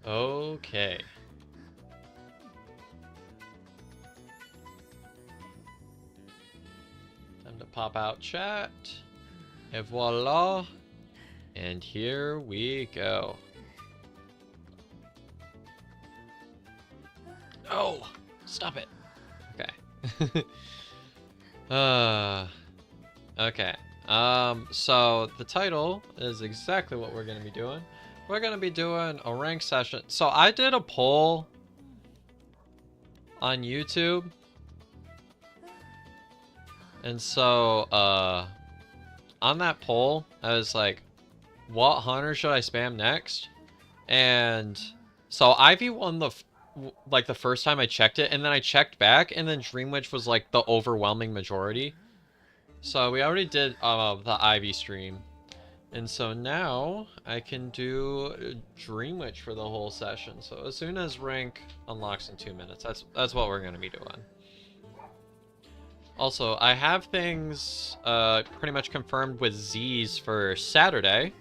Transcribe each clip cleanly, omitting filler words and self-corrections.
Okay. Time to pop out chat. Et voila. And here we go. Oh! Stop it. Okay. Okay. So the title is exactly what we're gonna be doing. We're gonna be doing a rank session. So I did a poll on YouTube. And so, on that poll, I was like, what hunter should I spam next? And so Ivy won like the first time I checked it, and then I checked back, and then Dream Witch was like the overwhelming majority. So we already did the Ivy stream. And so now I can do Dream Witch for the whole session. So as soon as rank unlocks in 2 minutes, that's what we're gonna be doing. Also, I have things pretty much confirmed with Z's for Saturday.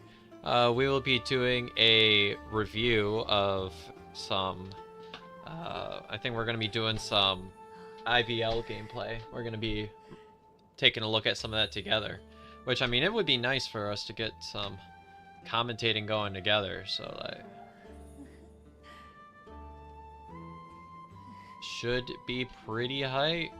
We will be doing a review of some... I think we're going to be doing some IVL gameplay. We're going to be taking a look at some of that together. Which, I mean, it would be nice for us to get some commentating going together. So, like... should be pretty hype.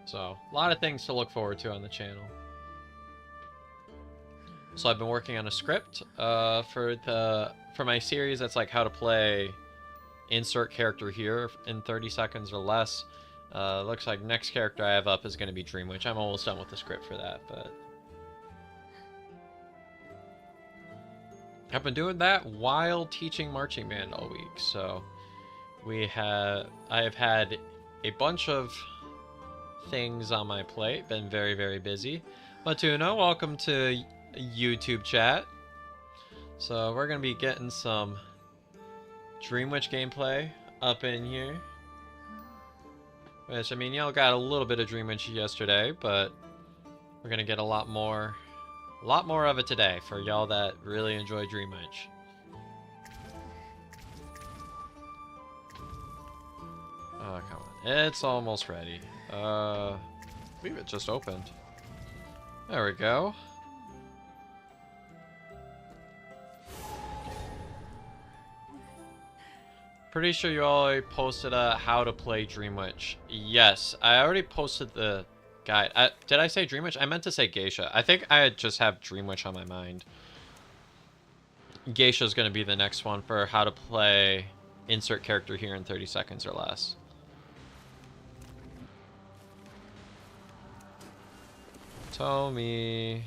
So, a lot of things to look forward to on the channel. So I've been working on a script for my series that's like how to play insert character here in 30 seconds or less. Looks like next character I have up is going to be Dream Witch. I'm almost done with the script for that, but I've been doing that while teaching marching band all week. So I have had a bunch of things on my plate, been very, very busy. Matuna, welcome to YouTube chat. So we're gonna be getting some Dream Witch gameplay up in here. Which, I mean, y'all got a little bit of Dream Witch yesterday, but we're gonna get a lot more of it today for y'all that really enjoy Dream Witch. Oh, come on. It's almost ready. I believe it just opened. There we go. Pretty sure you already posted how to play Dream Witch. Yes, I already posted the guide. Did I say Dream Witch? I meant to say Geisha. I think I just have Dream Witch on my mind. Geisha is going to be the next one for how to play insert character here in 30 seconds or less. Tomi.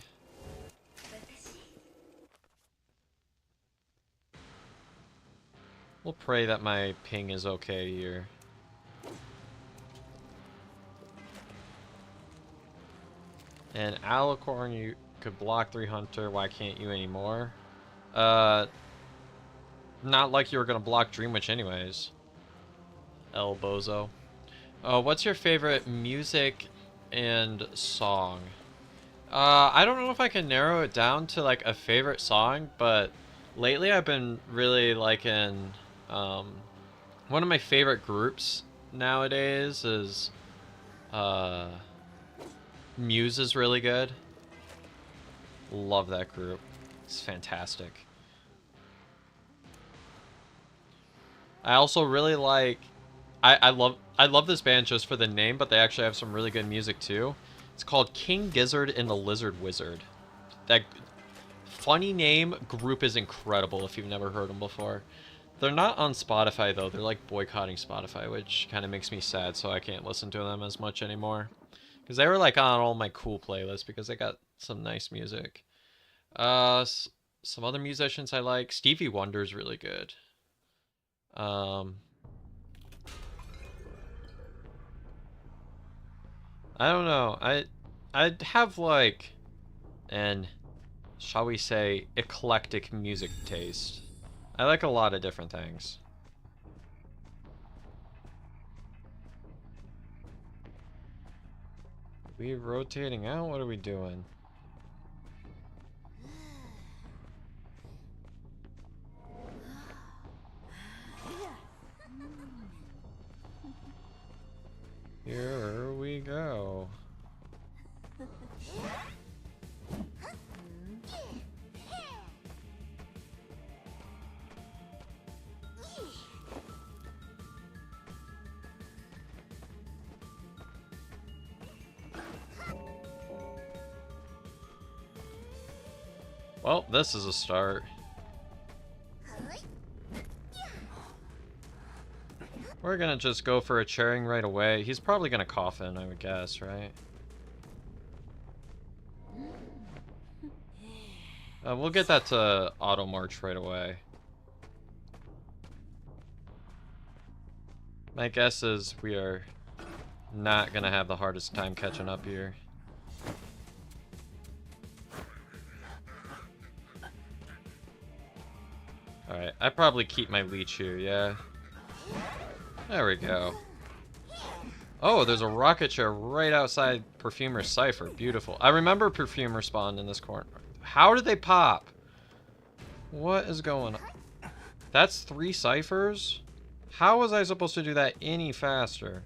We'll pray that my ping is okay here. And Alicorn, you could block 3 Hunter. Why can't you anymore? Not like you were gonna block Dream Witch anyways. El Bozo. What's your favorite music and song? I don't know if I can narrow it down to like a favorite song, but lately I've been really liking one of my favorite groups nowadays is Muse is really good. Love that group. It's fantastic. I also really like I love this band just for the name, but they actually have some really good music too. It's called King Gizzard and the Lizard Wizard. That funny name group is incredible if you've never heard them before. They're not on Spotify though. They're like boycotting Spotify, which kind of makes me sad, so I can't listen to them as much anymore. Because they were like on all my cool playlists because they got some nice music. Some other musicians I like. Stevie Wonder's really good. I don't know. I'd have like an, shall we say, eclectic music taste. I like a lot of different things. Are we rotating out? What are we doing? Here we go. Well, this is a start. We're gonna just go for a chairing right away. He's probably gonna coffin, I would guess, right? We'll get that to auto march right away. My guess is we are not gonna have the hardest time catching up here. Alright, I probably keep my leech here, yeah. There we go. Oh, there's a rocket chair right outside Perfumer's Cipher. Beautiful. I remember Perfumer spawned in this corner. How did they pop? What is going on? That's 3 ciphers? How was I supposed to do that any faster?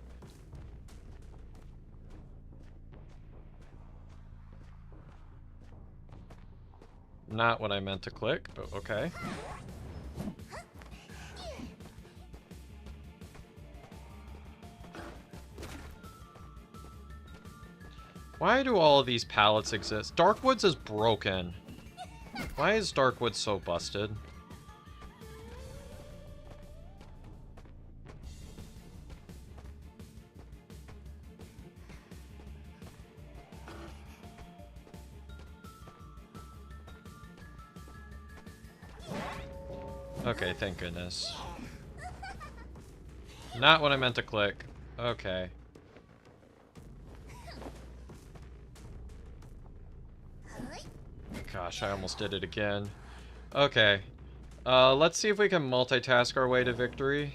Not what I meant to click, but okay. Why do all of these pallets exist? Darkwoods is broken. Why is Darkwood so busted? Okay, thank goodness. Not what I meant to click. Okay. Gosh, I almost did it again. Okay. Let's see if we can multitask our way to victory.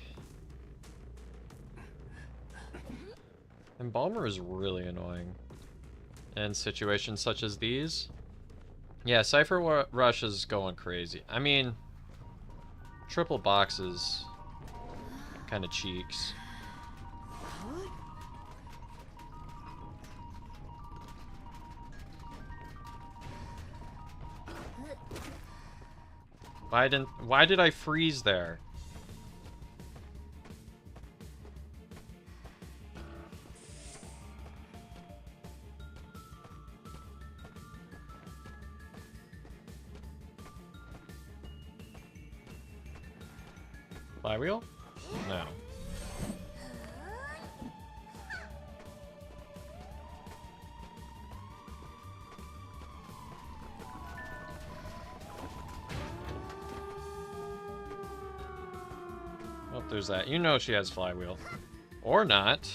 Embalmer is really annoying in situations such as these. Yeah, Cypher Rush is going crazy. I mean, triple boxes kind of cheeks. Why did I freeze there? Flywheel? No. Oh, there's that. You know she has flywheel. Or not.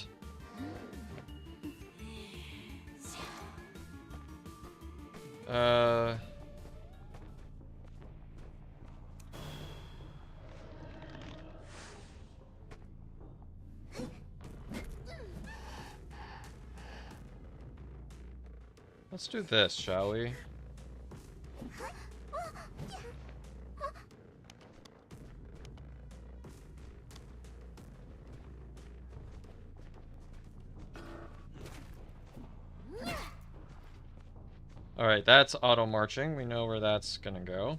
Let's do this, shall we? Alright, that's auto marching. We know where that's gonna go.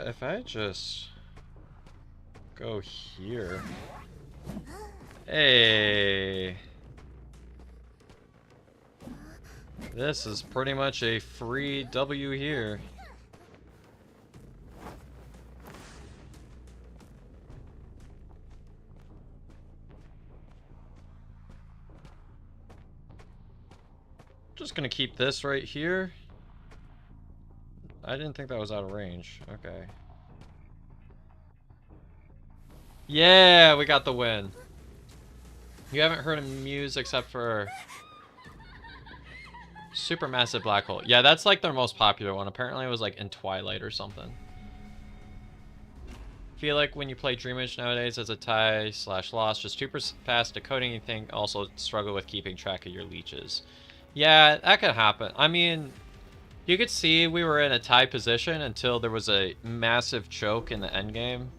If I just go here. Hey. This is pretty much a free W here. Just gonna keep this right here. I didn't think that was out of range. Okay. Yeah, we got the win. You haven't heard of Muse except for Supermassive Black Hole. Yeah, that's like their most popular one. Apparently it was like in Twilight or something. Feel like when you play Dreamage nowadays as a tie/loss, just too fast decoding anything, also struggle with keeping track of your leeches. Yeah, that could happen. I mean, you could see we were in a tie position until there was a massive choke in the end game.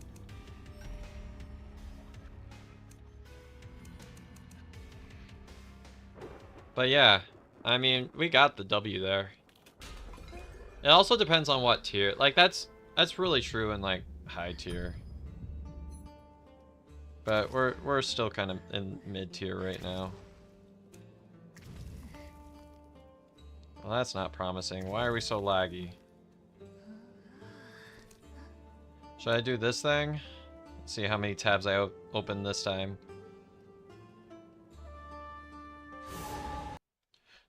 But yeah, I mean, we got the W there. It also depends on what tier. Like, that's really true in, like, high tier. But we're still kind of in mid tier right now. Well, that's not promising. Why are we so laggy? Should I do this thing? Let's see how many tabs I open this time.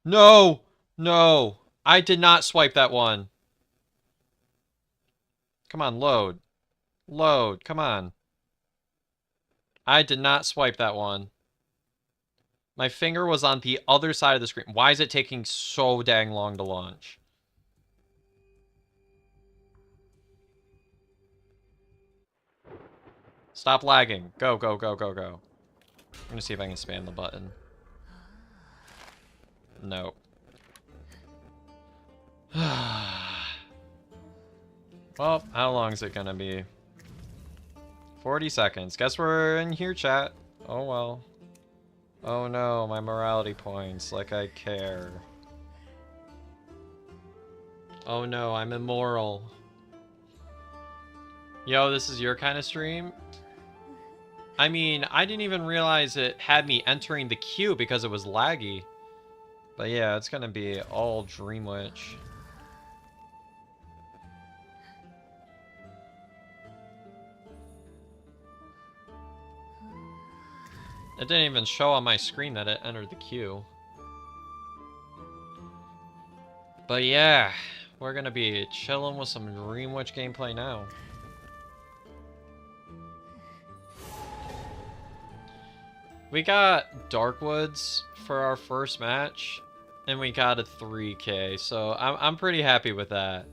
No! No! I did not swipe that one. Come on, load. Load, come on. I did not swipe that one. My finger was on the other side of the screen. Why is it taking so dang long to launch? Stop lagging. Go, go, go, go, go. I'm gonna see if I can spam the button. Nope. Well, how long is it gonna be? 40 seconds. Guess we're in here, chat. Oh well. Oh no, my morality points. Like I care. Oh no, I'm immoral. Yo, this is your kind of stream? I mean, I didn't even realize it had me entering the queue because it was laggy. But yeah, it's gonna be all Dreamwitch. It didn't even show on my screen that it entered the queue. But yeah, we're gonna be chilling with some Dreamwitch gameplay now. We got Darkwoods for our first match, and we got a 3K, so I'm pretty happy with that.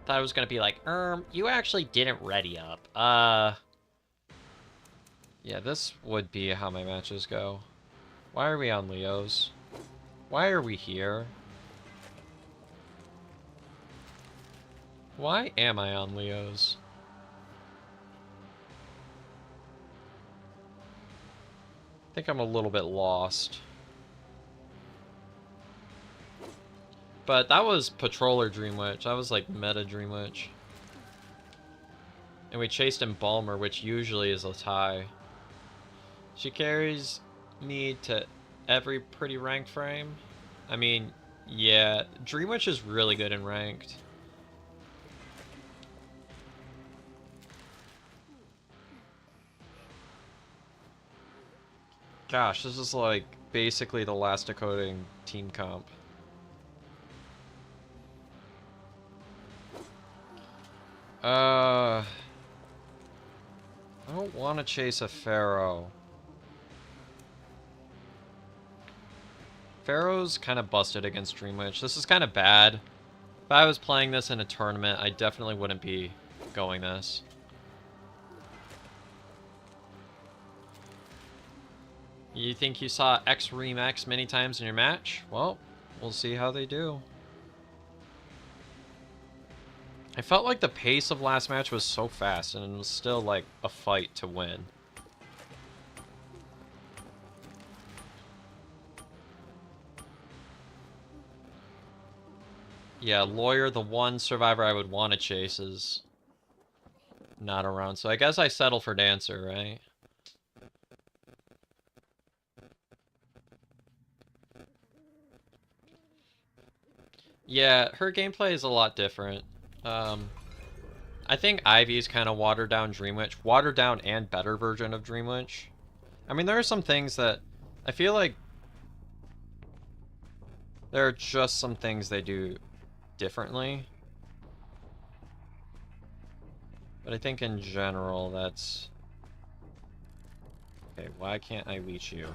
Thought it was gonna be like, you actually didn't ready up. Yeah, this would be how my matches go. Why are we on Leo's? Why are we here? Why am I on Leo's? I think I'm a little bit lost. But that was Patroller Dreamwitch. That was like meta Dreamwitch. And we chased Embalmer, which usually is a tie. She carries me to every pretty ranked frame. I mean, yeah, Dreamwitch is really good in ranked. Gosh, this is like basically the last decoding team comp. I don't want to chase a Pharaoh. Pharaoh's kind of busted against Dreamwitch. This is kind of bad. If I was playing this in a tournament, I definitely wouldn't be going this. You think you saw X Remax many times in your match? Well, we'll see how they do. I felt like the pace of last match was so fast, and it was still like a fight to win. Yeah, Lawyer, the one survivor I would want to chase, is not around. So I guess I settle for Dancer, right? Yeah, her gameplay is a lot different. I think Ivy's kind of watered down Dreamwitch. Watered down and better version of Dreamwitch. I mean, there are some things that I feel like there are just some things they do differently. But I think in general, that's... Okay, why can't I leech you?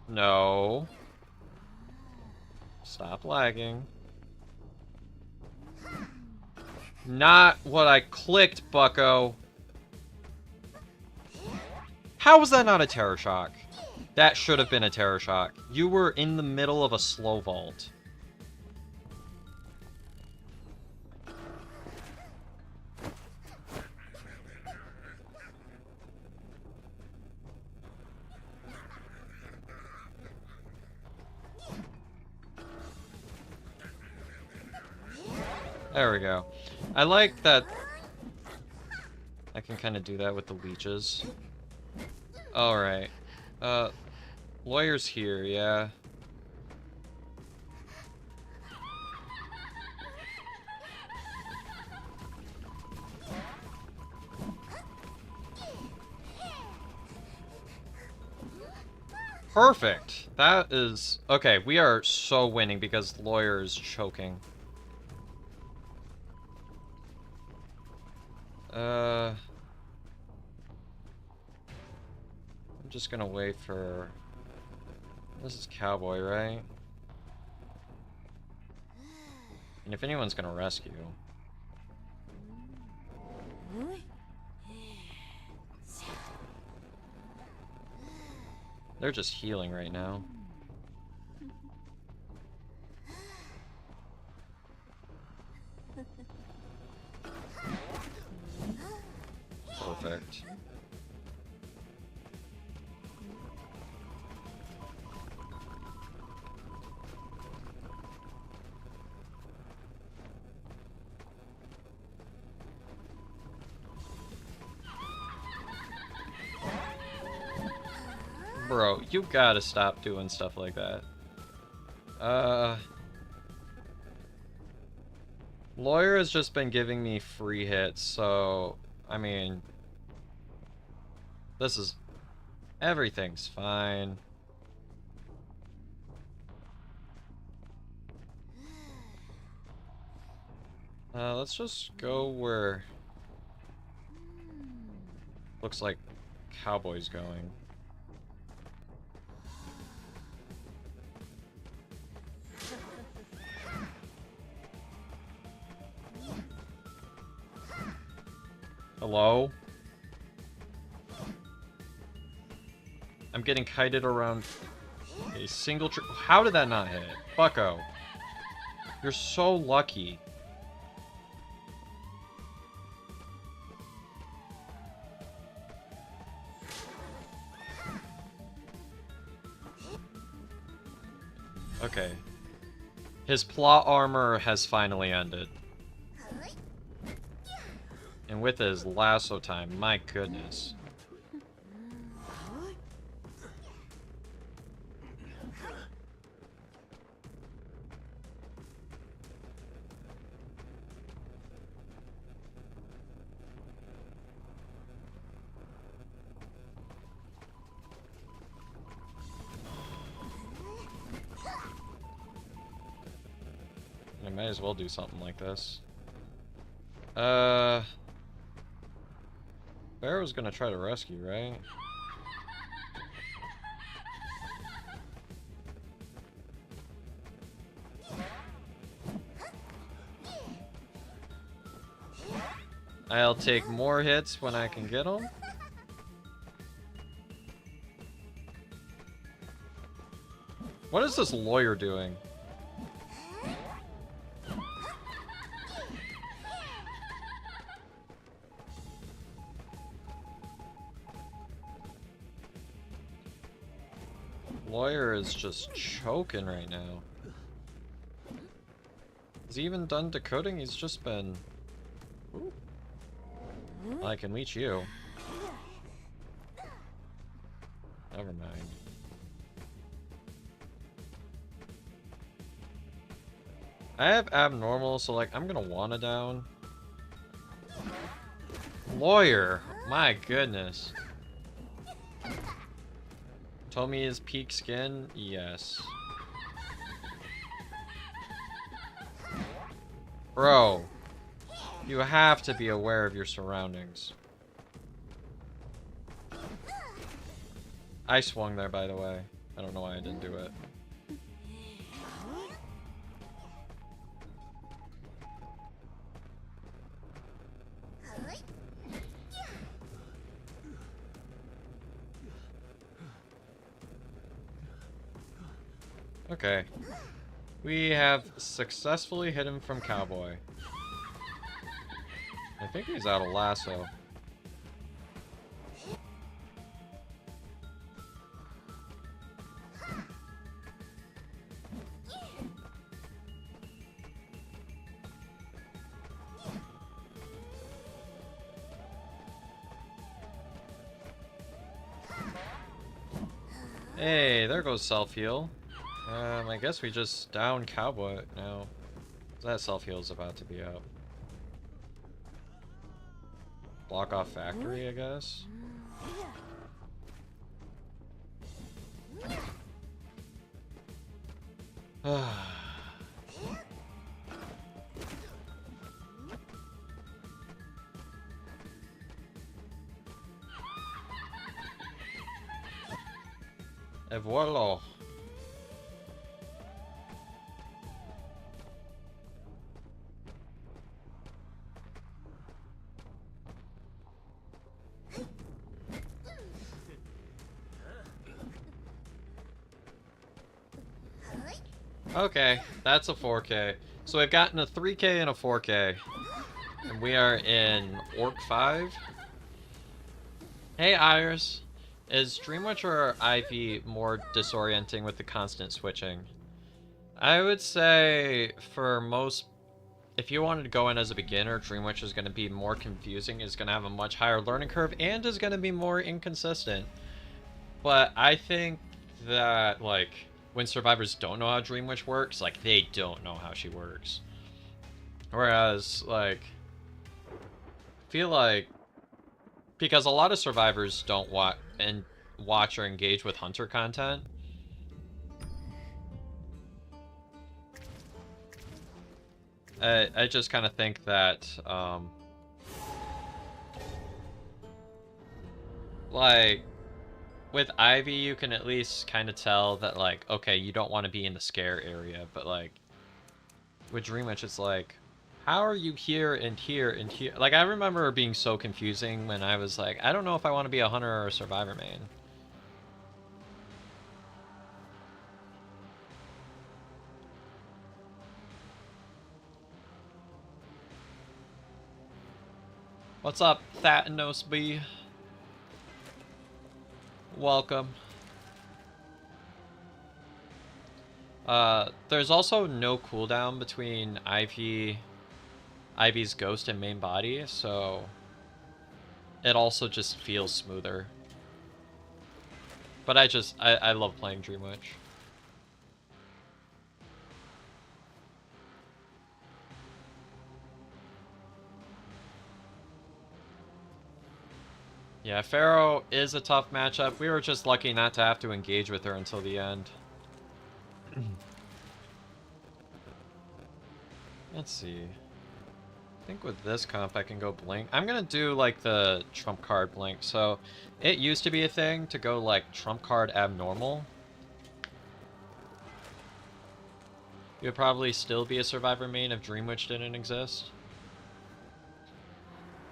No. Stop lagging. Not what I clicked, bucko. How was that not a Terror Shock? That should have been a Terror Shock. You were in the middle of a slow vault. There we go. I like that I can kind of do that with the leeches. Alright. Lawyer's here, yeah. Perfect! That is... Okay, we are so winning because Lawyer is choking. I'm just gonna wait for... This is Cowboy, right? And if anyone's gonna rescue... They're just healing right now. Perfect. Bro, you gotta stop doing stuff like that. Lawyer has just been giving me free hits, so... I mean... This is... Everything's fine. Let's just go where... Looks like Cowboy's going. Hello? I'm getting kited around a single tree. How did that not hit? Bucko. You're so lucky. Okay. His plot armor has finally ended. And with his lasso time, my goodness. I might as well do something like this. Pharaoh's gonna try to rescue, right? I'll take more hits when I can get them. What is this lawyer doing? Lawyer is just choking right now. Has he even done decoding? He's just been... Ooh. I can reach you. Never mind. I have abnormal, so like I'm gonna wanna down. Lawyer, my goodness. Told me his peak skin? Yes. Bro, you have to be aware of your surroundings. I swung there, by the way. I don't know why I didn't do it. Okay. We have successfully hit him from Cowboy. I think he's out of lasso. Hey, there goes self-heal. I guess we just down Cowboy now. That self-heal's about to be out. Block off factory, I guess. Et voilà. Okay, that's a 4K. So we've gotten a 3K and a 4K. And we are in Orc 5. Hey, Iris. Is Dreamwitch or Ivy more disorienting with the constant switching? I would say for most, if you wanted to go in as a beginner, Dreamwitch is going to be more confusing, is going to have a much higher learning curve, and is going to be more inconsistent. But I think that, like, when survivors don't know how Dreamwitch works, like, they don't know how she works. Whereas, like, I feel like, because a lot of survivors don't watch or engage with Hunter content. I just kind of think that, like, with Ivy, you can at least kind of tell that, like, okay, you don't want to be in the scare area, but, like, with Dreamwitch, it's like, how are you here and here and here? Like, I remember it being so confusing when I was like, I don't know if I want to be a Hunter or a Survivor main. What's up, Thatanos B? Welcome. There's also no cooldown between Ivy's ghost and main body, so it also just feels smoother. But I love playing Dreamwitch. Yeah, Pharaoh is a tough matchup. We were just lucky not to have to engage with her until the end. Let's see. I think with this comp I can go Blink. I'm gonna do like the trump card Blink. So it used to be a thing to go like trump card abnormal. You would probably still be a Survivor main if Dreamwitch didn't exist.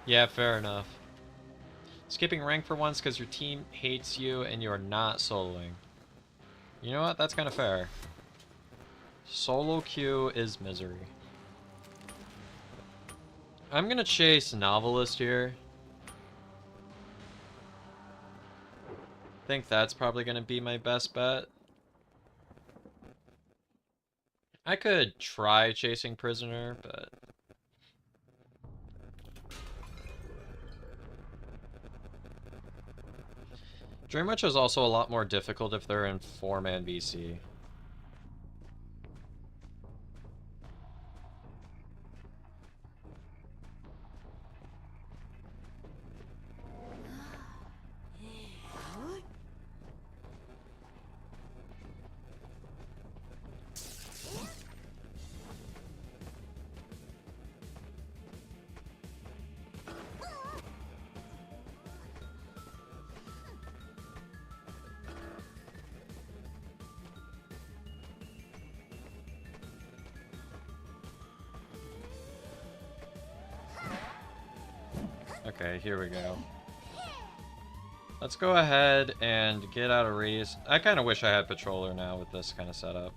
Yeah, fair enough. Skipping rank for once because your team hates you and you're not soloing. You know what? That's kind of fair. Solo queue is misery. I'm gonna chase Novelist here. I think that's probably gonna be my best bet. I could try chasing Prisoner, but... Dreamwitch is also a lot more difficult if they're in 4-man VC. Okay, here we go. Let's go ahead and get out of radius. I kind of wish I had Patroller now with this kind of setup.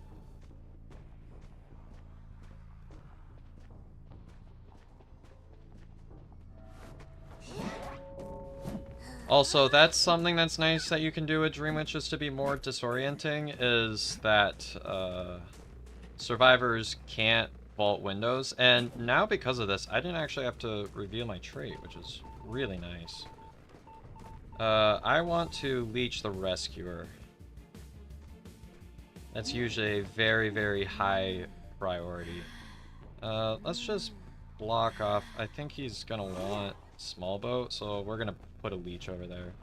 Also, that's something that's nice that you can do with Dream Witches to be more disorienting, is that survivors can't vault windows. And now because of this, I didn't actually have to reveal my trait, which is really nice. I want to leech the Rescuer. That's usually a very, very high priority. Let's just block off. I think he's gonna want small boat, so we're gonna put a leech over there.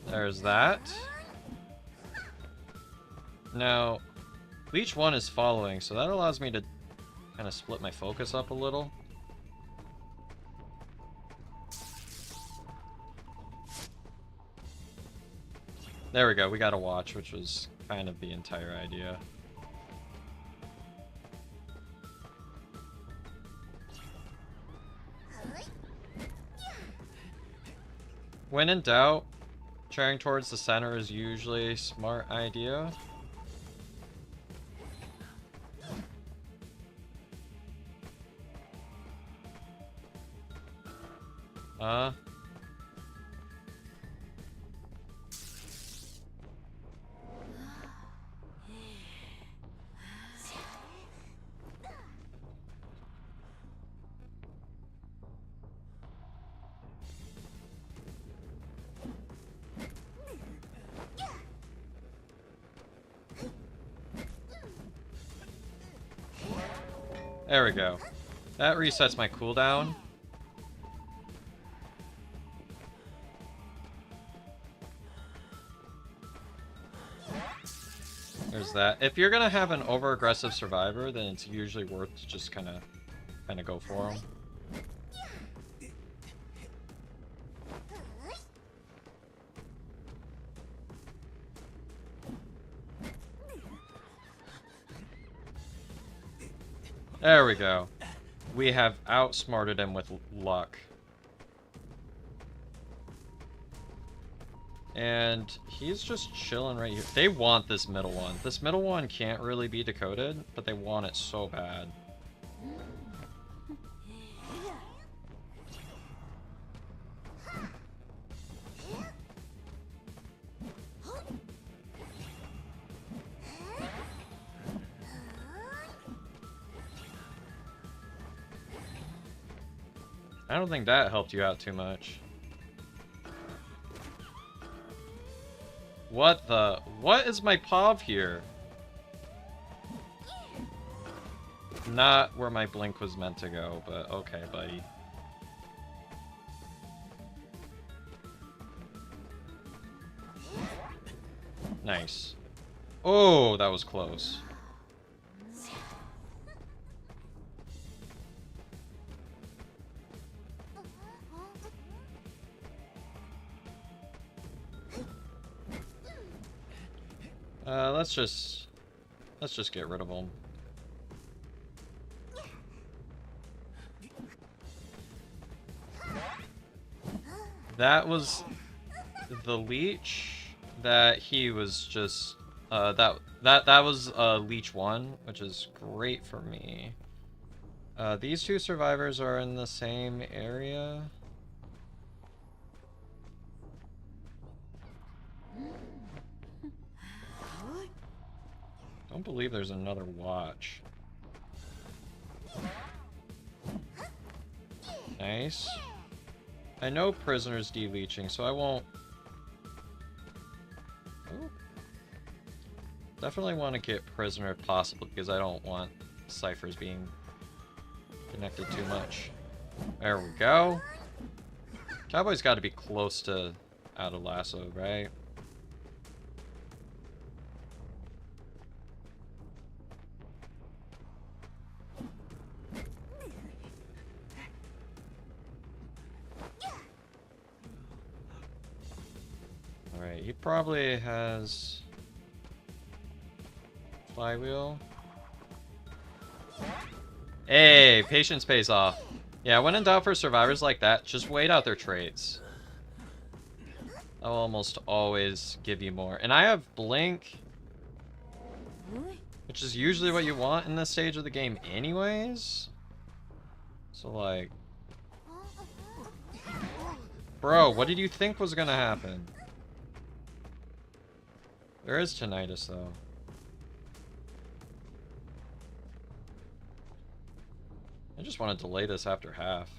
There's that. Now, leech 1 is following, so that allows me to kind of split my focus up a little. There we go, we got a watch, which was kind of the entire idea. When in doubt, trying towards the center is usually a smart idea. There we go. That resets my cooldown. There's that. If you're gonna have an over-aggressive survivor, then it's usually worth to just kind of go for him. There we go. We have outsmarted him with luck. And he's just chilling right here. They want this middle one. This middle one can't really be decoded, but they want it so bad. I don't think that helped you out too much. What the? What is my POV here? Not where my blink was meant to go, but okay, buddy. Nice. Oh, that was close. Let's just get rid of them. That was the leech that he was just that was leech 1, which is great for me. These two survivors are in the same area. Don't believe there's another watch. Nice. I know Prisoner's de-leeching, so I won't... Ooh. Definitely want to get Prisoner if possible, because I don't want ciphers being connected too much. There we go. Cowboy's got to be close to out of lasso, right? Alright, he probably has Flywheel. Hey, patience pays off. Yeah, when in doubt for survivors like that, just wait out their traits. I'll almost always give you more. And I have Blink, which is usually what you want in this stage of the game anyways. So, like... Bro, what did you think was gonna happen? There is tinnitus, though. I just want to delay this after half.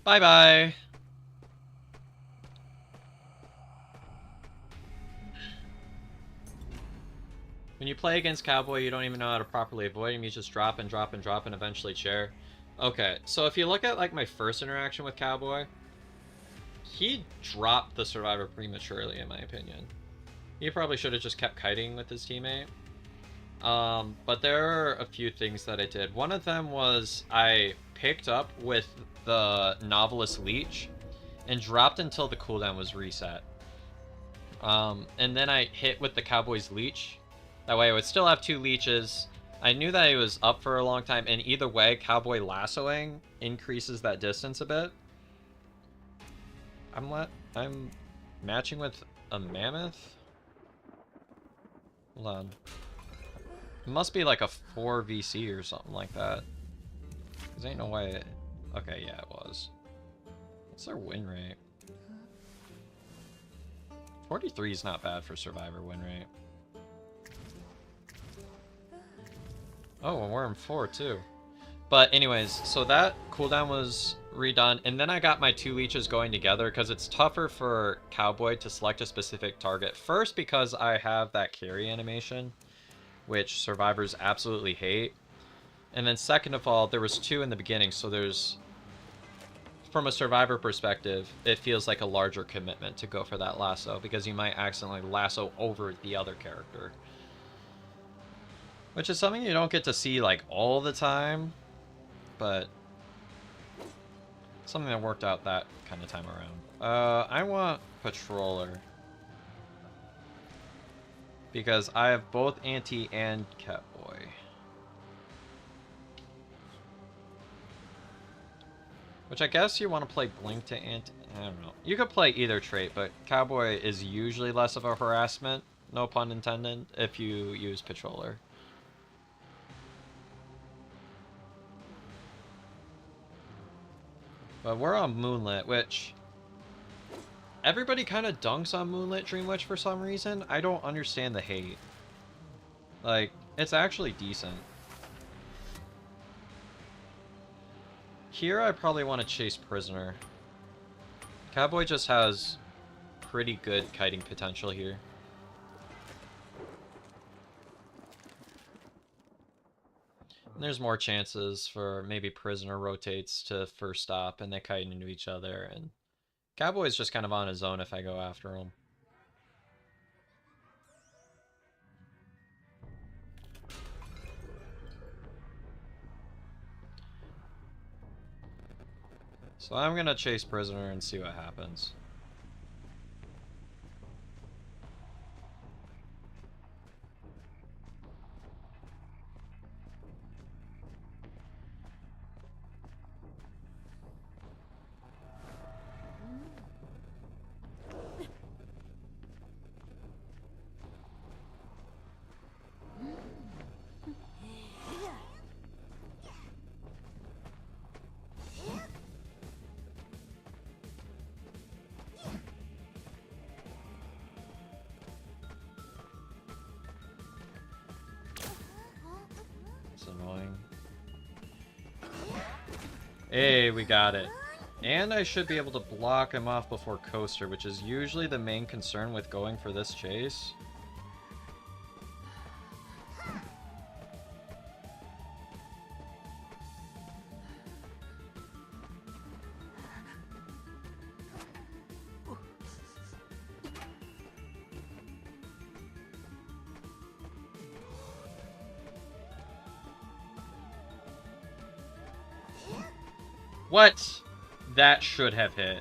Bye-bye! When you play against Cowboy, you don't even know how to properly avoid him. You just drop and drop and drop and eventually chair. Okay, so if you look at like my first interaction with Cowboy, he dropped the survivor prematurely, in my opinion. He probably should have just kept kiting with his teammate. But there are a few things that I did. One of them was I picked up with the Novelist Leech and dropped until the cooldown was reset. And then I hit with the Cowboy's Leech. That way I would still have 2 leeches. I knew that he was up for a long time, and either way, Cowboy lassoing increases that distance a bit. I'm matching with a Mammoth? Hold on. It must be like a 4 VC or something like that. Cause ain't no way. Okay, yeah, it was. What's their win rate? 43 is not bad for Survivor win rate. Oh, and we're in 4 too. But anyways, so that cooldown was redone, and then I got my 2 leeches going together because it's tougher for Cowboy to select a specific target. First, because I have that carry animation, which survivors absolutely hate. And then second of all, there was 2 in the beginning, so there's... From a survivor perspective, it feels like a larger commitment to go for that lasso, because you might accidentally lasso over the other character. Which is something you don't get to see, like, all the time, but something that worked out that kind of time around. I want Patroller, because I have both Anti and Catboy. Which I guess you want to play Blink to Anti... I don't know. You could play either trait, but Cowboy is usually less of a harassment, no pun intended, if you use Patroller. But we're on Moonlit, which... Everybody kind of dunks on Moonlit Dream Witch for some reason. I don't understand the hate. Like, it's actually decent. Here I probably want to chase Prisoner. Cowboy just has pretty good kiting potential here. And there's more chances for maybe Prisoner rotates to first stop and they kite into each other, and Cowboy's just kind of on his own if I go after him. So I'm gonna chase Prisoner and see what happens. Annoying. Hey, we got it. And I should be able to block him off before Coaster, which is usually the main concern with going for this chase. What? That should have hit.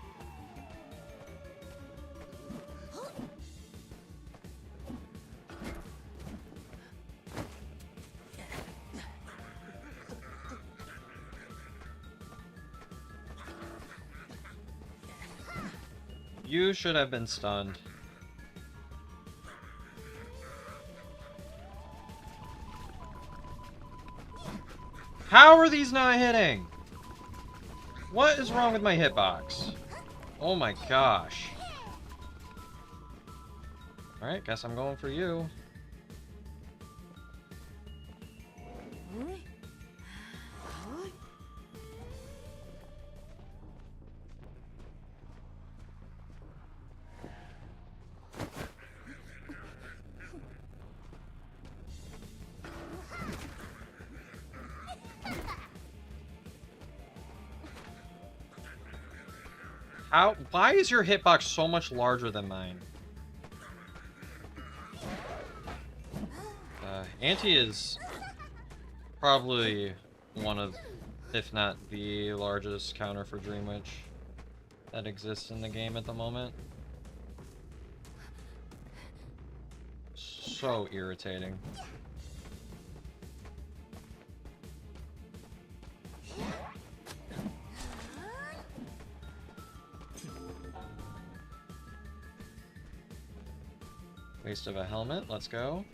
You should have been stunned. How are these not hitting? What is wrong with my hitbox? Oh my gosh. Alright, guess I'm going for you. How? Why is your hitbox so much larger than mine? Anti is probably one of, if not the largest counter for Dream Witch that exists in the game at the moment. So irritating. Waste of a helmet, let's go.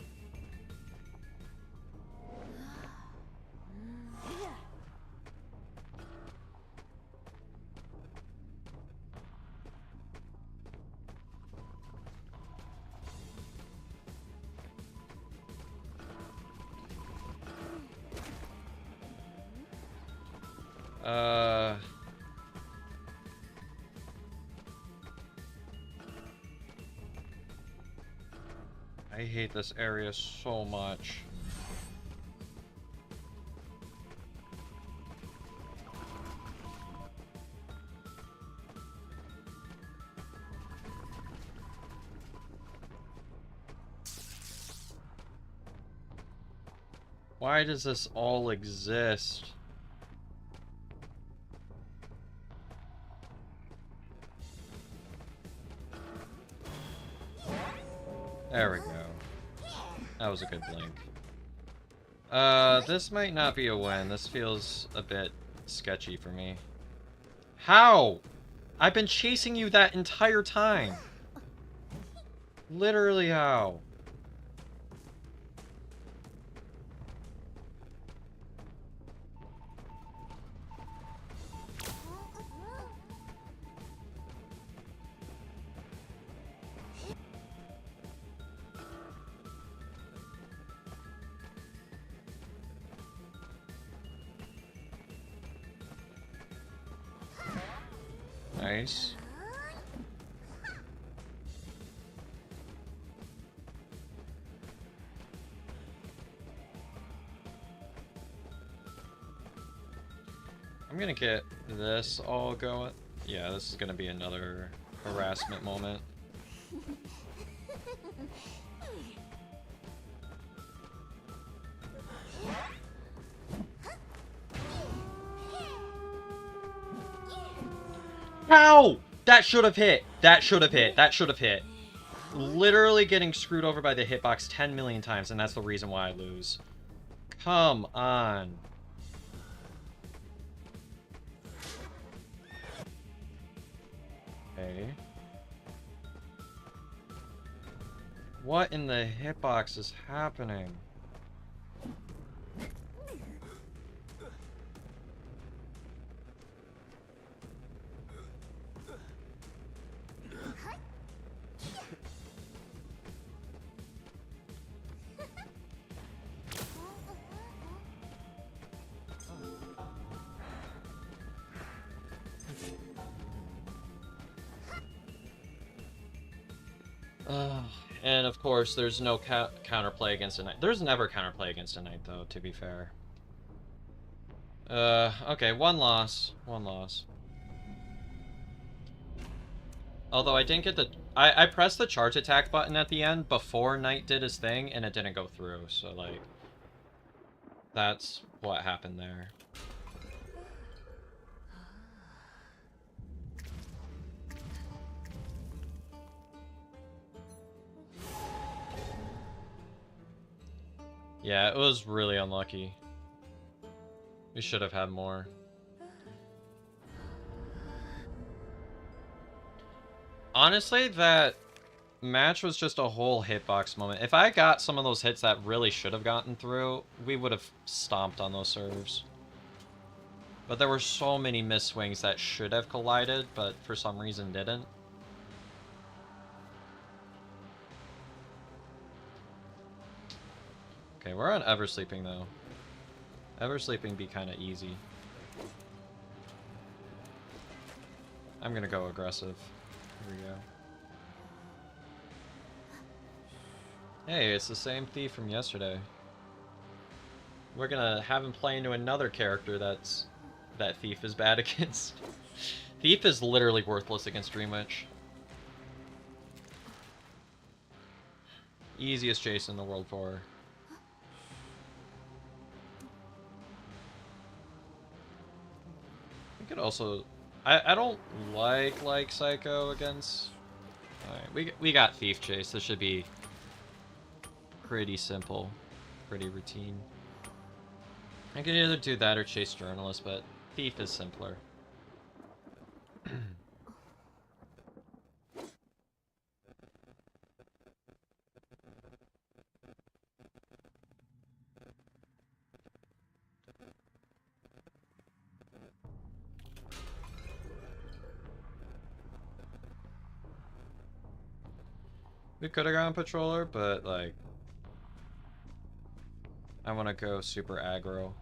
I hate this area so much. Why does this all exist? There we go. That was a good blink. This might not be a win. This feels a bit sketchy for me. How? I've been chasing you that entire time. Literally how? Nice. I'm gonna get this all going. Yeah, this is gonna be another harassment moment. How? That should have hit. That should have hit. That should have hit. Literally getting screwed over by the hitbox 10 million times, and that's the reason why I lose. Come on. Okay. What in the hitbox is happening? And of course, there's no counterplay against a knight. There's never counterplay against a knight, though, to be fair. Okay, one loss. One loss. Although I didn't get the... I pressed the charge attack button at the end before knight did his thing, and it didn't go through, so, like... That's what happened there. Yeah, it was really unlucky. We should have had more. Honestly, that match was just a whole hitbox moment. If I got some of those hits that really should have gotten through, we would have stomped on those serves. But there were so many missed swings that should have collided, but for some reason didn't. Okay, we're on Eversleeping though. Eversleeping be kind of easy. I'm gonna go aggressive. Here we go. Hey, it's the same thief from yesterday. We're gonna have him play into another character that Thief is bad against. Thief is literally worthless against Dream Witch. Easiest chase in the world for her. We could also... I don't like Psycho against... Alright, we got Thief Chase. This should be pretty simple. Pretty routine. I can either do that or chase Journalist, but Thief is simpler. We could have gone Patroller, but like... I want to go super aggro.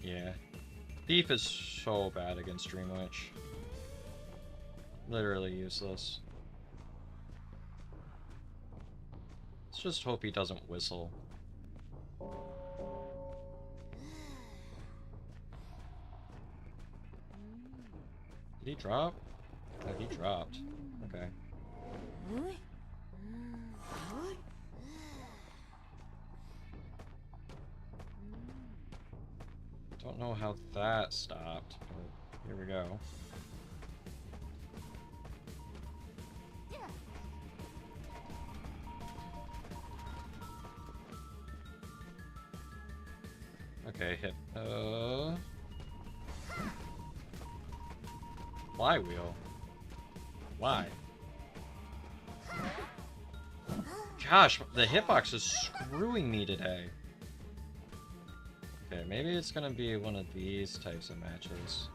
Yeah. Thief is so bad against Dream Witch. Literally useless. Let's just hope he doesn't whistle. Did he drop? Oh, he dropped. Okay. Don't know how that stopped, but here we go. Okay, hit. Flywheel. Why? Gosh, the hitbox is screwing me today. Okay, maybe it's gonna be one of these types of matches.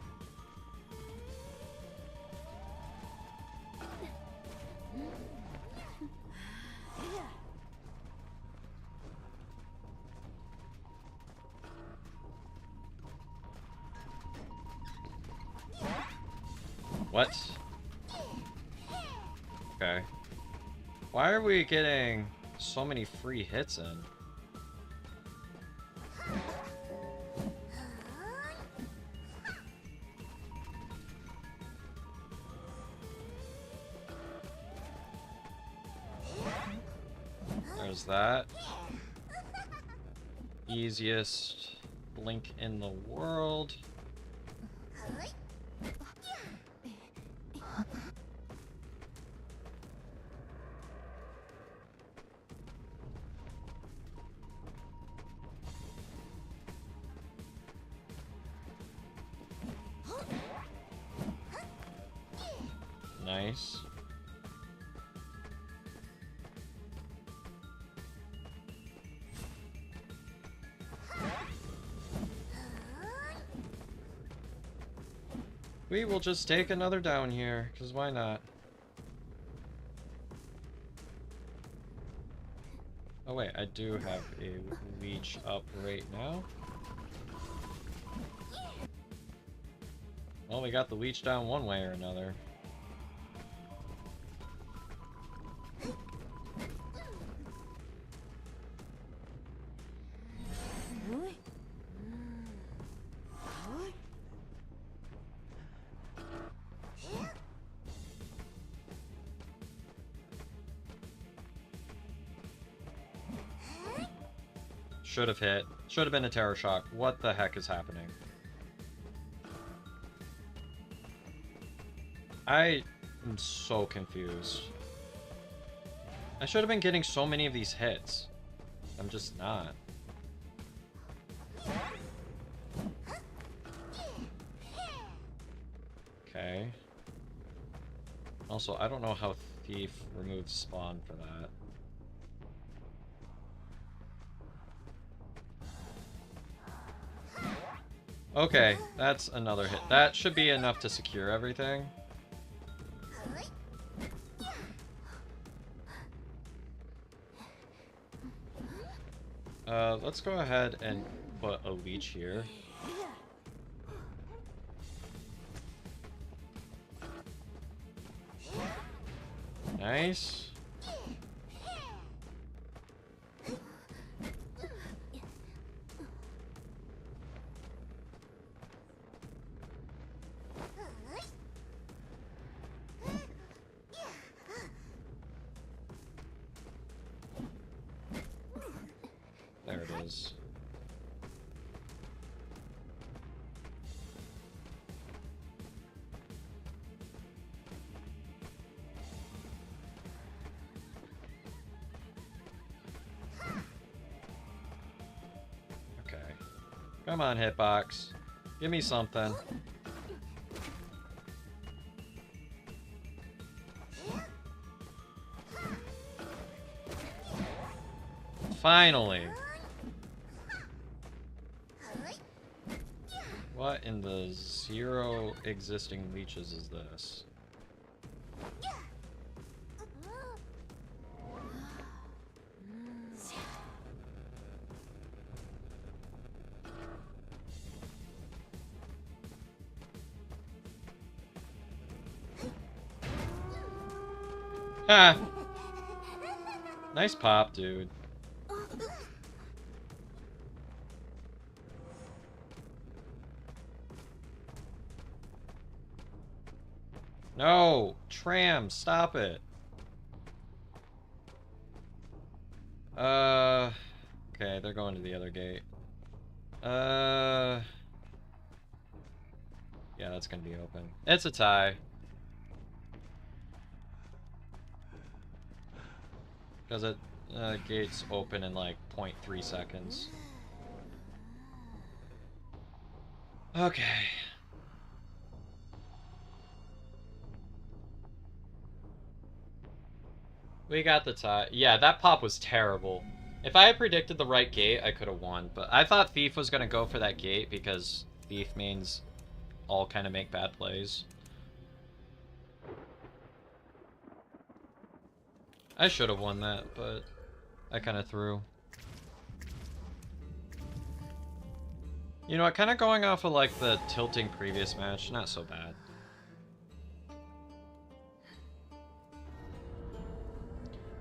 What? Okay. Why are we getting so many free hits in? There's that. Easiest blink in the world. Nice. We will just take another down here, because why not? Oh wait, I do have a leech up right now. Well, we got the leech down one way or another. Should have hit. Should have been a Terror Shock. What the heck is happening? I am so confused. I should have been getting so many of these hits. I'm just not. Okay. Also, I don't know how Thief removes spawn for that. Okay, that's another hit. That should be enough to secure everything. Let's go ahead and put a leech here. Nice. There it is. Okay. Come on, Hitbox. Give me something. Finally. What in the 0 existing leeches is this? Ha! Nice pop, dude. No! Tram, stop it. Okay, they're going to the other gate. Yeah, that's gonna be open. It's a tie. Because it, gates open in like 0.3 seconds. Okay. We got the tie. Yeah, that pop was terrible. If I had predicted the right gate, I could have won. But I thought Thief was going to go for that gate because Thief mains all kind of make bad plays. I should have won that, but I kind of threw. You know what, kind of going off of like the tilting previous match, not so bad.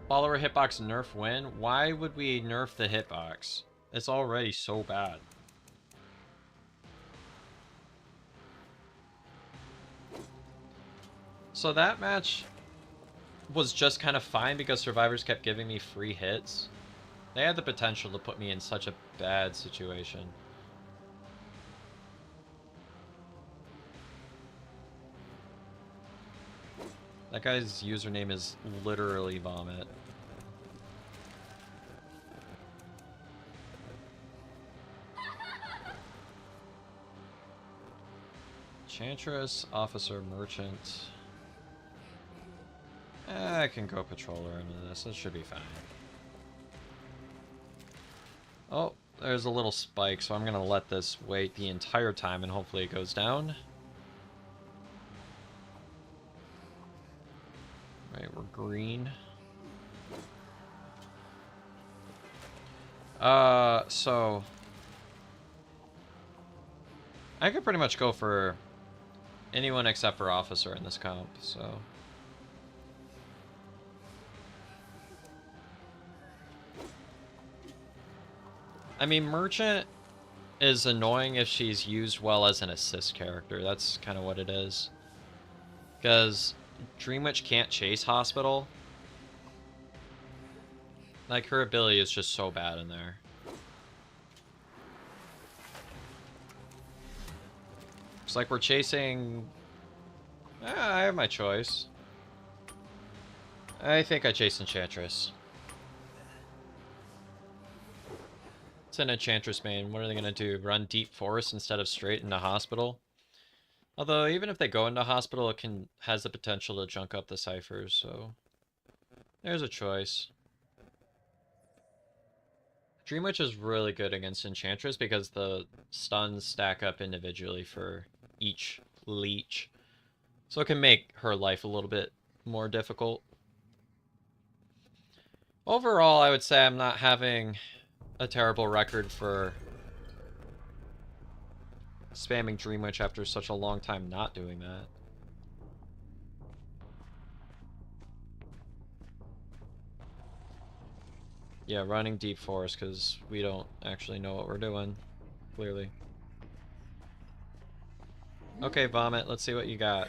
Follower hitbox nerf win? Why would we nerf the hitbox? It's already so bad. So that match was just kind of fine because survivors kept giving me free hits. They had the potential to put me in such a bad situation. That guy's username is literally vomit. Enchantress, Officer, Merchant. I can go Patroller into this. It should be fine. Oh, there's a little spike, so I'm going to let this wait the entire time and hopefully it goes down. Right, we're green. So I could pretty much go for anyone except for Officer in this comp, so. I mean, Merchant is annoying if she's used well as an assist character. That's kind of what it is. Because Dream Witch can't chase Hospital. Like, her ability is just so bad in there. like we're chasing... I have my choice. I think I chase Enchantress. It's an Enchantress main. What are they going to do? Run deep forest instead of straight into hospital? Although, even if they go into hospital, it has the potential to junk up the ciphers, so... There's a choice. Dream Witch is really good against Enchantress because the stuns stack up individually for each leech. So it can make her life a little bit more difficult. Overall, I would say I'm not having a terrible record for spamming Dream Witch after such a long time not doing that. Yeah, running deep forest because we don't actually know what we're doing, clearly. Okay, Vomit, let's see what you got.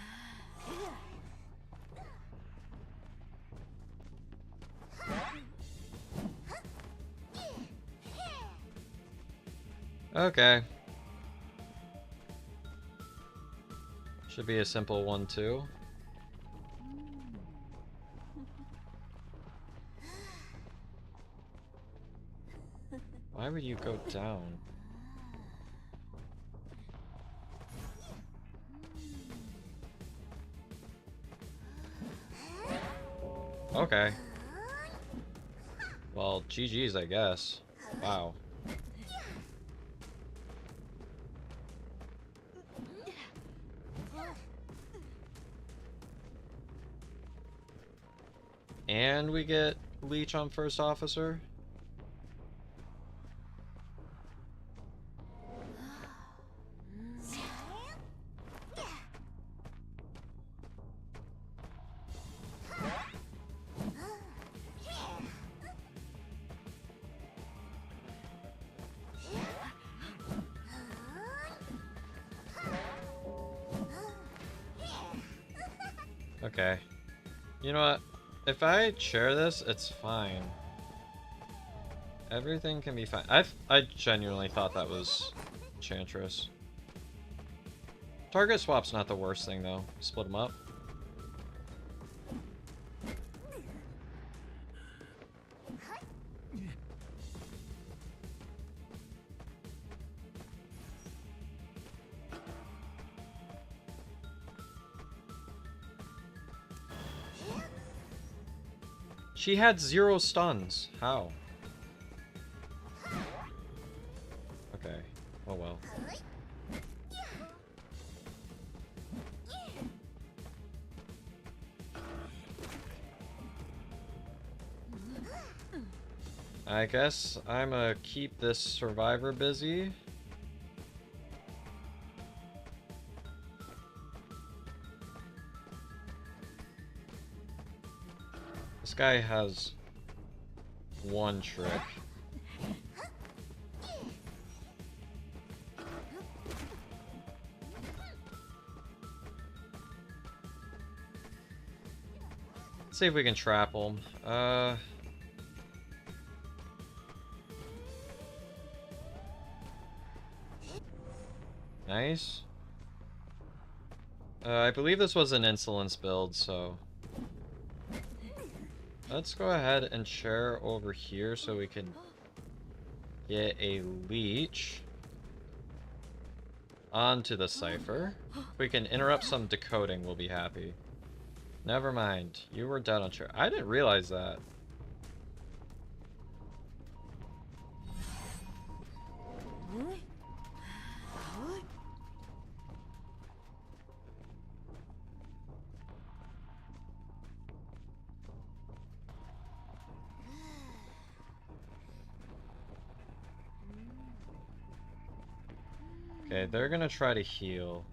Okay. Should be a simple one, too. Why would you go down? Okay. Well, GG's, I guess. Wow. And we get Leech on first officer. Okay. You know what? If I share this, it's fine. Everything can be fine. I genuinely thought that was Enchantress. Target swap's not the worst thing, though. Split them up. She had 0 stuns. How? Okay. Oh well. I guess I'ma keep this survivor busy. This guy has one trick. Let's see if we can trap him. Nice. I believe this was an insolence build, so... Let's go ahead and share over here so we can get a leech onto the cipher. If we can interrupt some decoding, we'll be happy. Never mind. You were dead on share. I didn't realize that. Okay, they're gonna try to heal.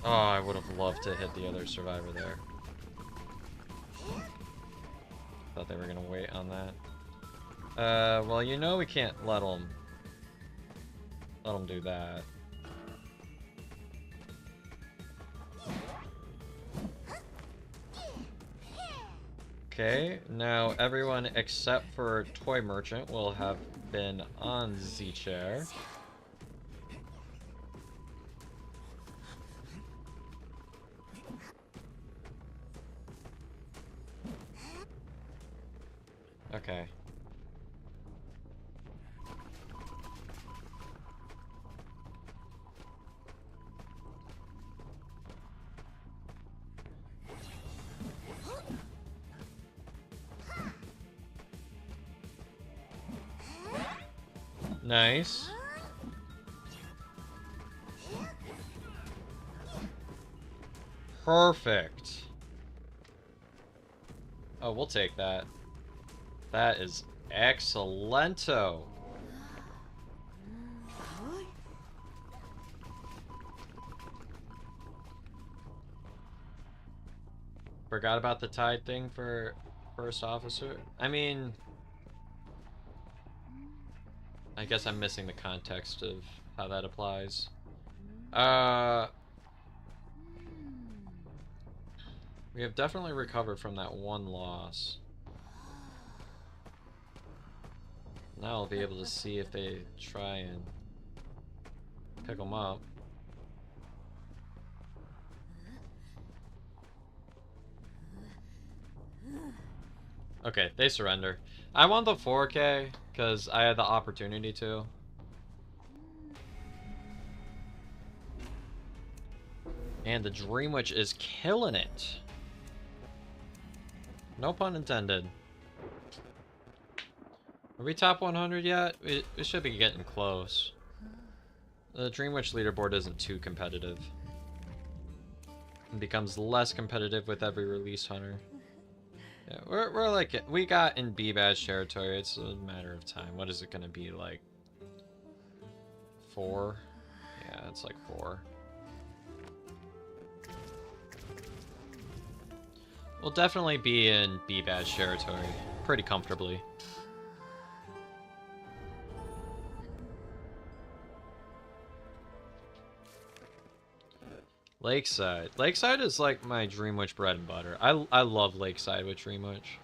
Oh, I would have loved to hit the other survivor there. Thought they were gonna wait on that. Well, you know we can't let them do that. Okay, now everyone except for Toy Merchant will have been on the chair. Okay. Nice. Perfect. Oh, we'll take that. That is excellento. Forgot about the tide thing for first officer. I mean, I guess I'm missing the context of how that applies. We have definitely recovered from that one loss. Now I'll be able to see if they try and pick them up. Okay, they surrender. I want the 4K because I had the opportunity to. And the Dream Witch is killing it. No pun intended. Are we top 100 yet? We should be getting close. The Dream Witch leaderboard isn't too competitive. It becomes less competitive with every release, Hunter. Yeah, we're like, we got in B-Badge territory. It's a matter of time. What is it going to be, like 4? Yeah, it's like 4. We'll definitely be in B-Badge territory pretty comfortably. Lakeside. Lakeside is like my Dream Witch bread and butter. I love Lakeside with Dream Witch.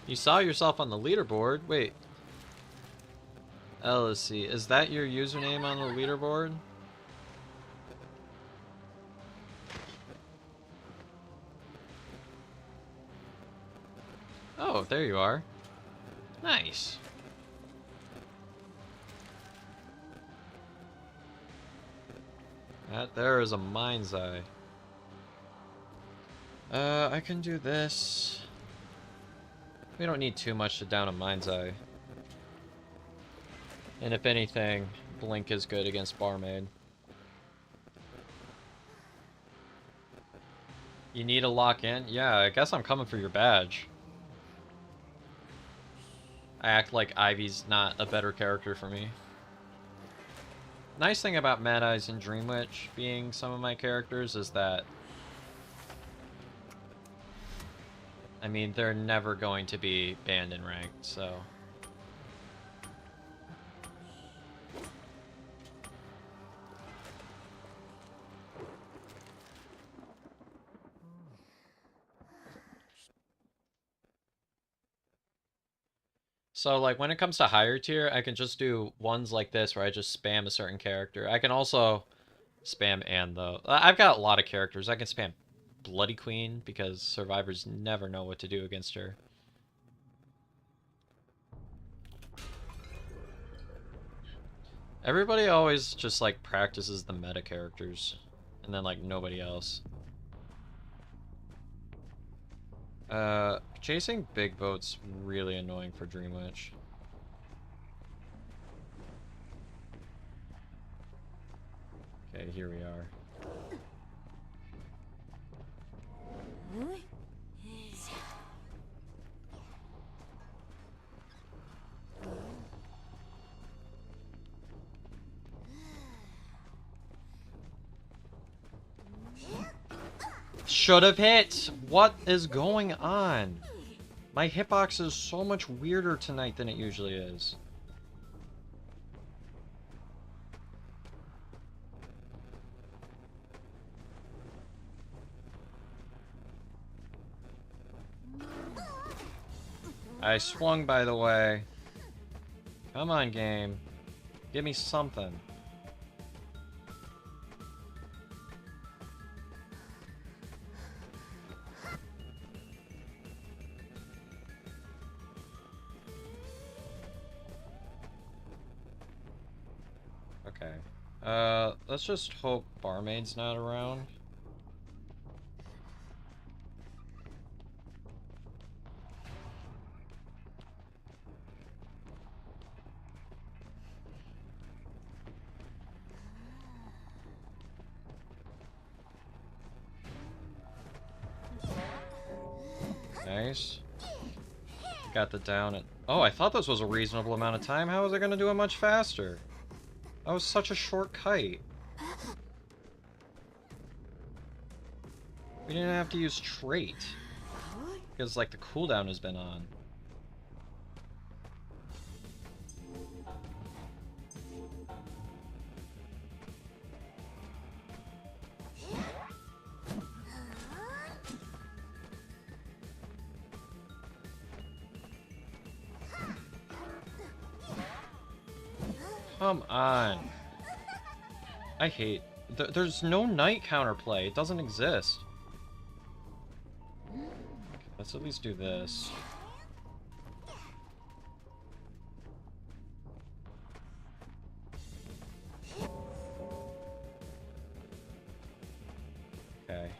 You saw yourself on the leaderboard. Wait. Let's see. Is that your username on the leaderboard? Oh, there you are. Nice. That there is a mind's eye. I can do this. We don't need too much to down a mind's eye. And if anything, Blink is good against Barmaid. You need a lock in? Yeah, I guess I'm coming for your badge. I act like Ivy's not a better character for me. Nice thing about Mad Eyes and Dream Witch being some of my characters is that, I mean, they're never going to be banned in ranked, so. So, like, when it comes to higher tier, I can just do ones like this where I just spam a certain character. I can also spam Anne, though. I've got a lot of characters. I can spam Bloody Queen because survivors never know what to do against her. Everybody always just, like, practices the meta characters. And then, like, nobody else. Chasing big boat's really annoying for Dream Witch. Okay, here we are. Should have hit! What is going on? My hitbox is so much weirder tonight than it usually is. I swung, by the way. Come on, game. Give me something. Okay. Let's just hope Barmaid's not around. Nice. Got the down at... Oh, I thought this was a reasonable amount of time. How was I gonna do it much faster? That was such a short kite. We didn't have to use trait. Because, like, the cooldown has been on. Come on. I hate... There's no night counterplay. It doesn't exist. Okay, let's at least do this. Okay.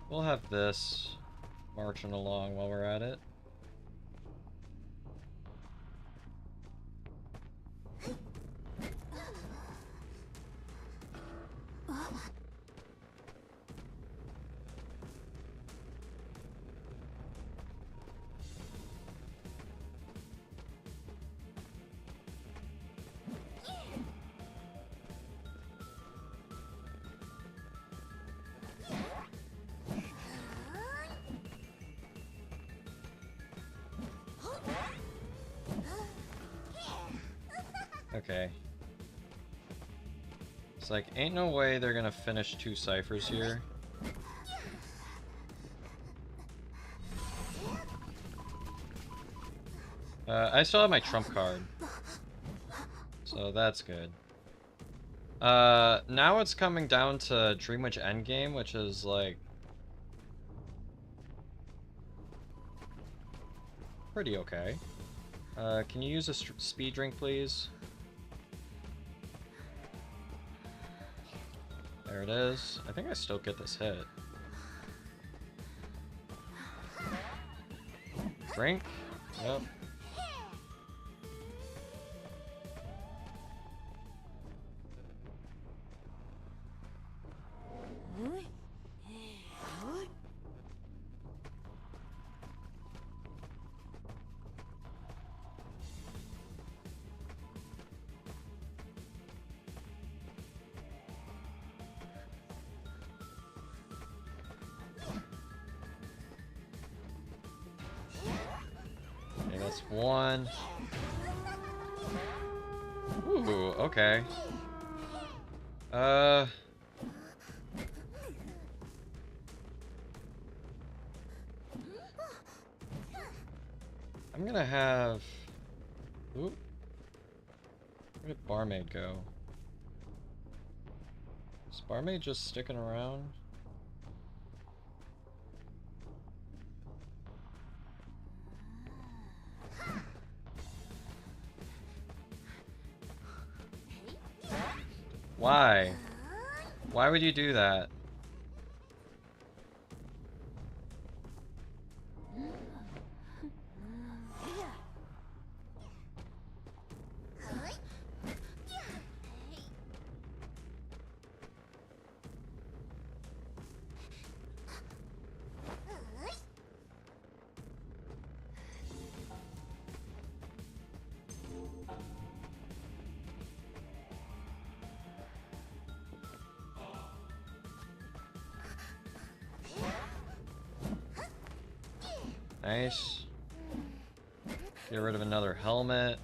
We'll have this marching along while we're at it. Okay. It's like, ain't no way they're gonna finish 2 ciphers here. I still have my trump card. So that's good. Now it's coming down to Dreamwitch Endgame, which is like... pretty okay. Can you use a speed drink, please? There it is. I think I still get this hit. Drink? Yep. Okay, that's 1. Ooh, okay. I'm gonna have... Oop. Where did Barmaid go? Is Barmaid just sticking around? Why? Why would you do that? Nice. Get rid of another helmet.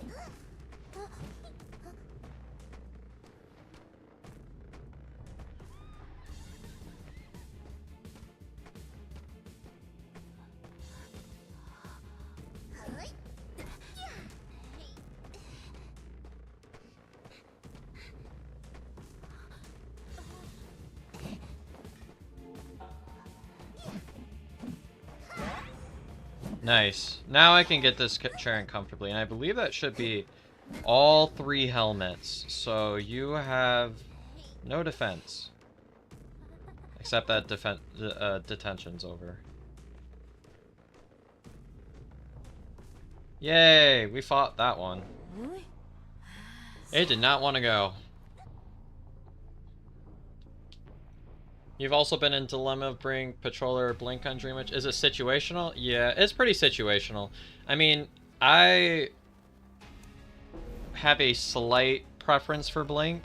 Nice. Now I can get this chair in comfortably, and I believe that should be all 3 helmets. So you have no defense. Except that detention's over. Yay! We fought that one. It did not want to go. You've also been in dilemma of bring Patroller or Blink on Dream Witch. Is it situational? Yeah, it's pretty situational. I mean, I have a slight preference for Blink.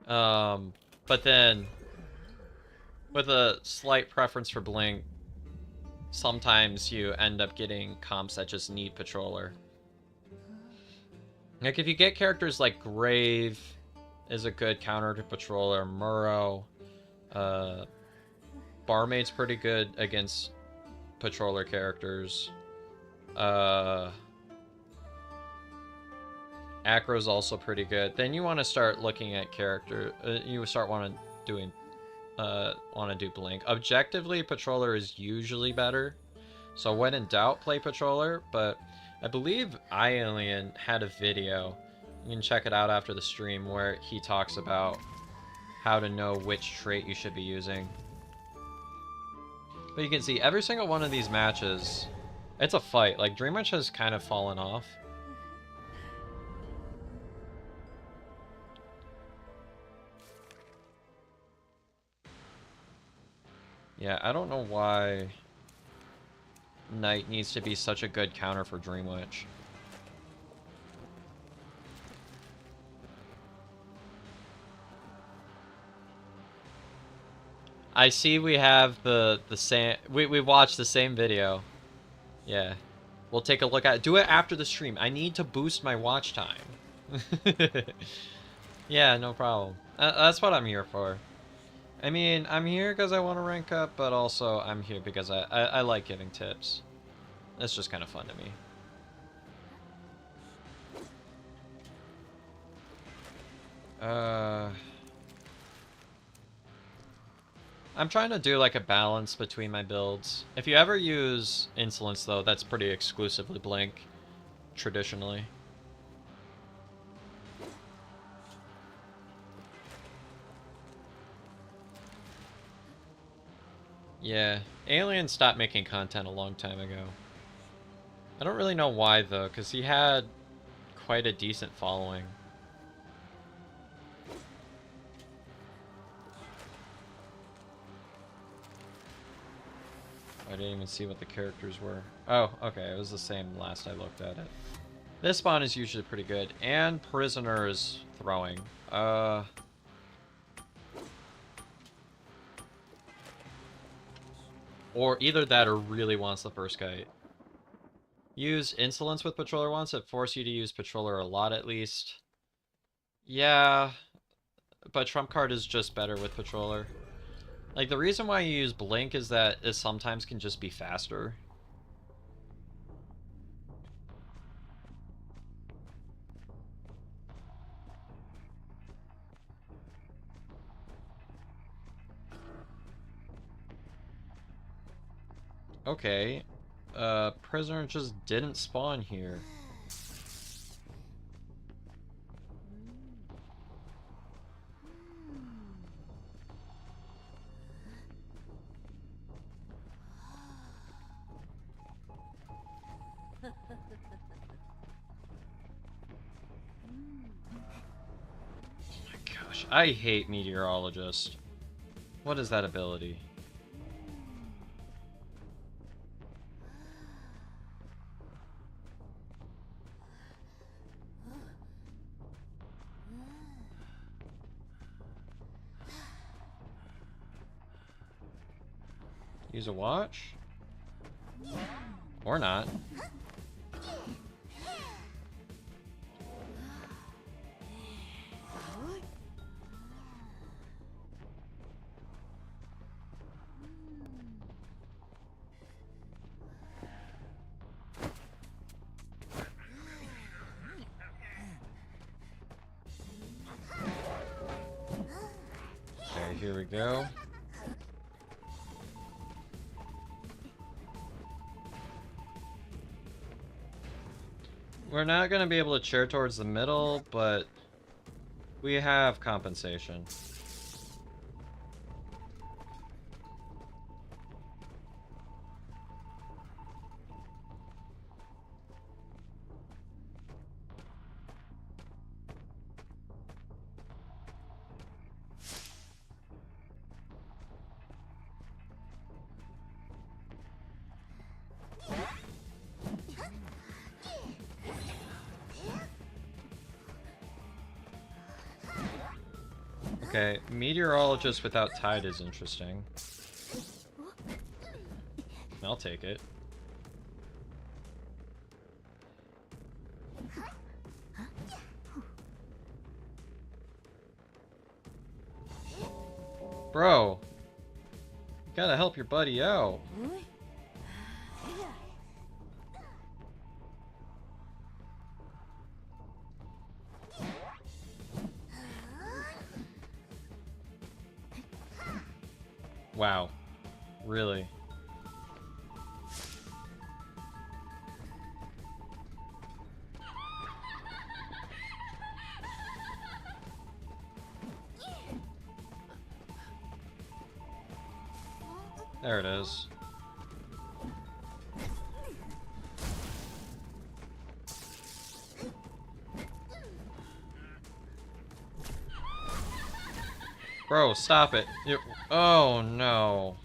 But then, with a slight preference for Blink, sometimes you end up getting comps that just need Patroller. Like, if you get characters like Grave is a good counter to Patroller, Muro, Barmaid's pretty good against Patroller characters. Acro's also pretty good. Then you want to start looking at character. You start want to do Blink. Objectively, Patroller is usually better. So when in doubt, play Patroller. But I believe iAlien had a video. You can check it out after the stream where he talks about how to know which trait you should be using. But you can see every single one of these matches, it's a fight. Like, Dream Witch has kind of fallen off. Yeah, I don't know why Knight needs to be such a good counter for Dream Witch. I see we have the same... We watched the same video. Yeah. We'll take a look at it. Do it after the stream. I need to boost my watch time. Yeah, no problem. That's what I'm here for. I mean, I'm here because I want to rank up, but also I'm here because I like giving tips. It's just kind of fun to me. I'm trying to do like a balance between my builds. If you ever use Insolence though, that's pretty exclusively Blink, traditionally. Yeah, Alien stopped making content a long time ago. I don't really know why though, because he had quite a decent following. I didn't even see what the characters were. Oh, okay, it was the same last I looked at it. This spawn is usually pretty good, and Prisoner is throwing. Or either that or really wants the first kite. Use Insolence with Patroller once. It forces you to use Patroller a lot at least. Yeah, but Trump card is just better with Patroller. Like, the reason why you use Blink is that it sometimes can just be faster. Okay. Prisoner just didn't spawn here. Gosh, I hate Meteorologist. What is that ability? Use a watch? Or not. Okay, here we go. We're not going to be able to chair towards the middle, but we have compensation. Okay, meteorologist without tide is interesting. I'll take it. Bro, you gotta help your buddy out. Wow. Really? There it is. Bro, stop it. Oh no.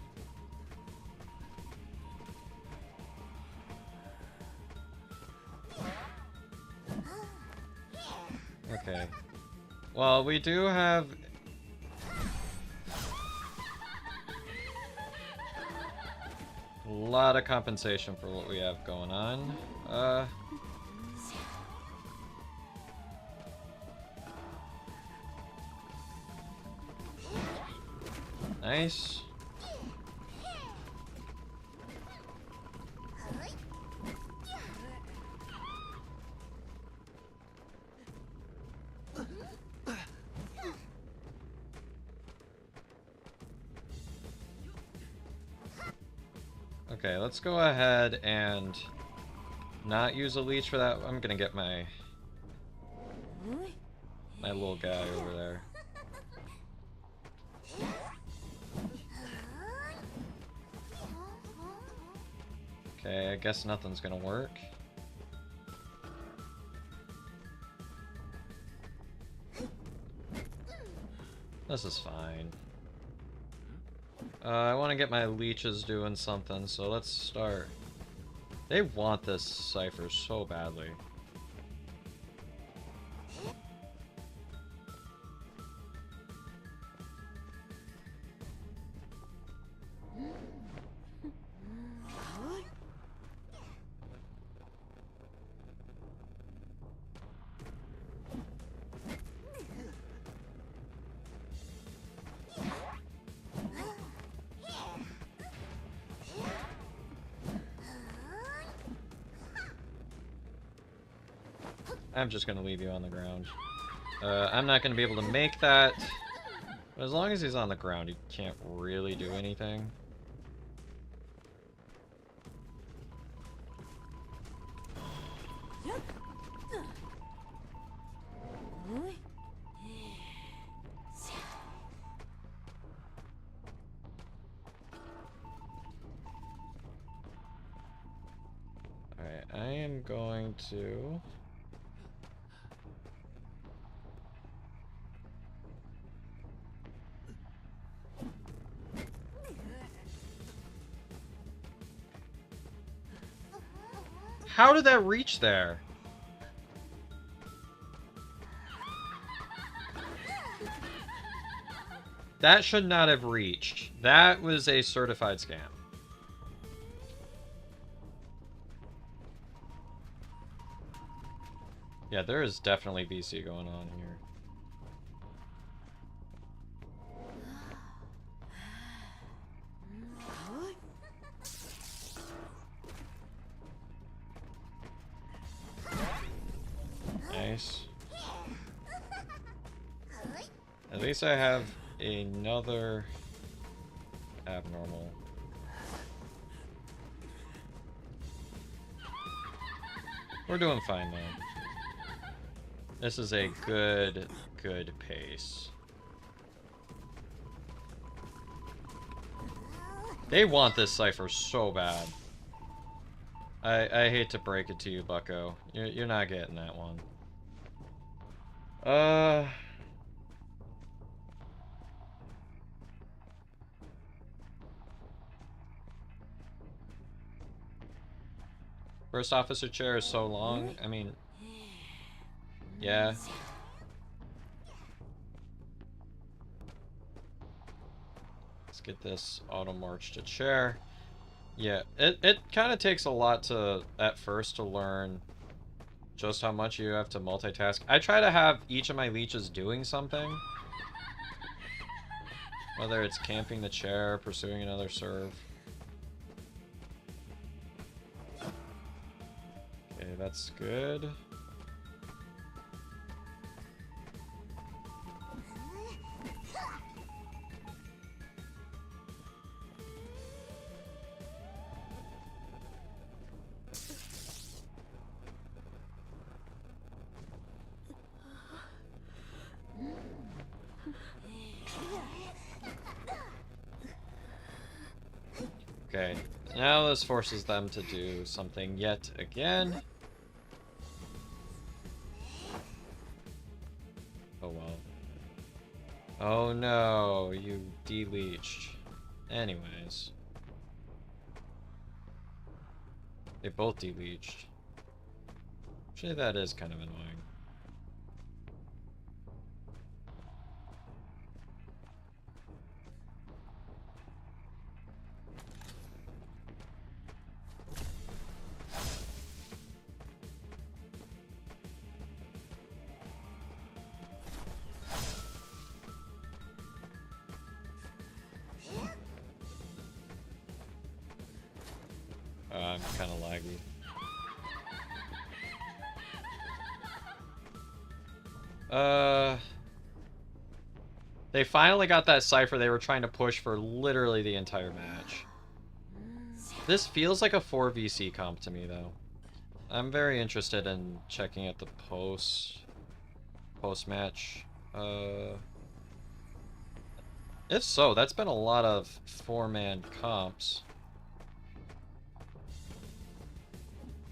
Okay. Well, we do have... a lot of compensation for what we have going on. Nice. Okay, let's go ahead and not use a leech for that. I'm gonna get my little guy over there. Okay, I guess nothing's gonna work. This is fine. I want to get my leeches doing something, so let's start. They want this cipher so badly. I'm just gonna leave you on the ground. I'm not gonna be able to make that. But as long as he's on the ground, he can't really do anything. Alright, I am going to... How did that reach there? That should not have reached. That was a certified scam. Yeah, there is definitely BC going on here. Nice. At least I have another abnormal. We're doing fine, though. This is a good pace. They want this cipher so bad. I hate to break it to you, Bucko. You're not getting that one. First officer chair is so long. I mean, yeah. Let's get this auto march to chair. Yeah, it kind of takes a lot at first to learn just how much you have to multitask. I try to have each of my leeches doing something. Whether it's camping the chair, pursuing another serve. Okay, that's good. Okay, now this forces them to do something yet again. Oh well. Oh no, you de-leeched. Anyways. They both de-leeched. Actually, that is kind of annoying. I'm kind of laggy. They finally got that cipher they were trying to push for literally the entire match. This feels like a 4VC comp to me, though. I'm very interested in checking out the post-match. If so, that's been a lot of 4-man comps.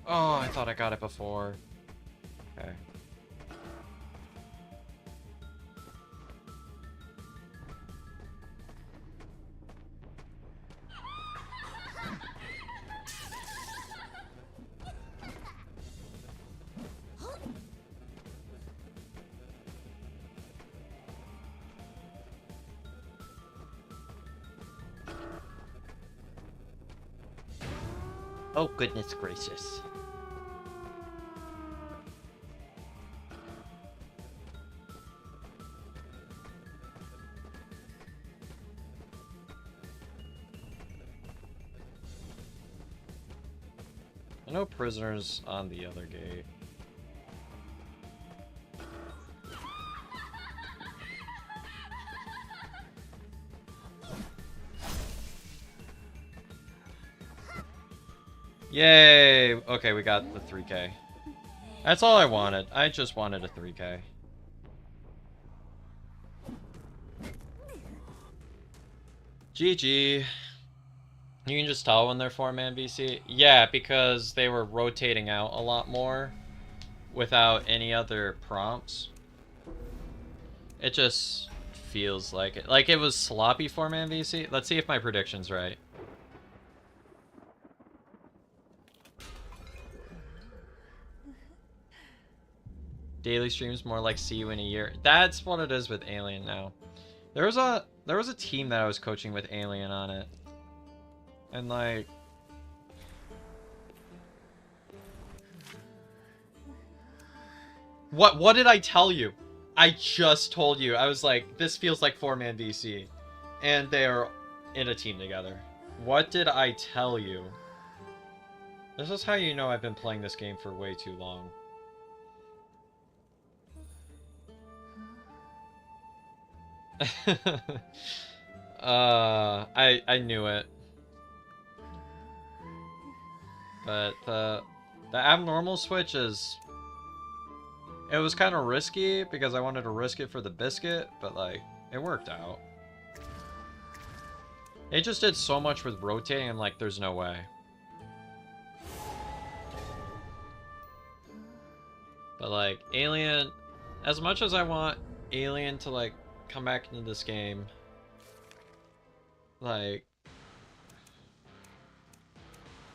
Oh, I thought I got it before. Okay. Oh, goodness gracious. No prisoners on the other gate. Yay! Okay, we got the 3K. That's all I wanted. I just wanted a 3K. GG. You can just tell when they're 4-man VC? Yeah, because they were rotating out a lot more without any other prompts. It just feels like it. Like it was sloppy 4-man VC. Let's see if my prediction's right. Daily streams more like see you in a year. That's what it is with Alien now. There was a team that I was coaching with Alien on it. And like what did I tell you? I just told you. I was like, this feels like 4-man VC. And they are in a team together. What did I tell you? This is how you know I've been playing this game for way too long. I knew it. But the The abnormal switch is... It was kind of risky because I wanted to risk it for the biscuit, but like, it worked out. It just did so much with rotating, and like, there's no way. But like, Alien, as much as I want Alien to like come back into this game, like,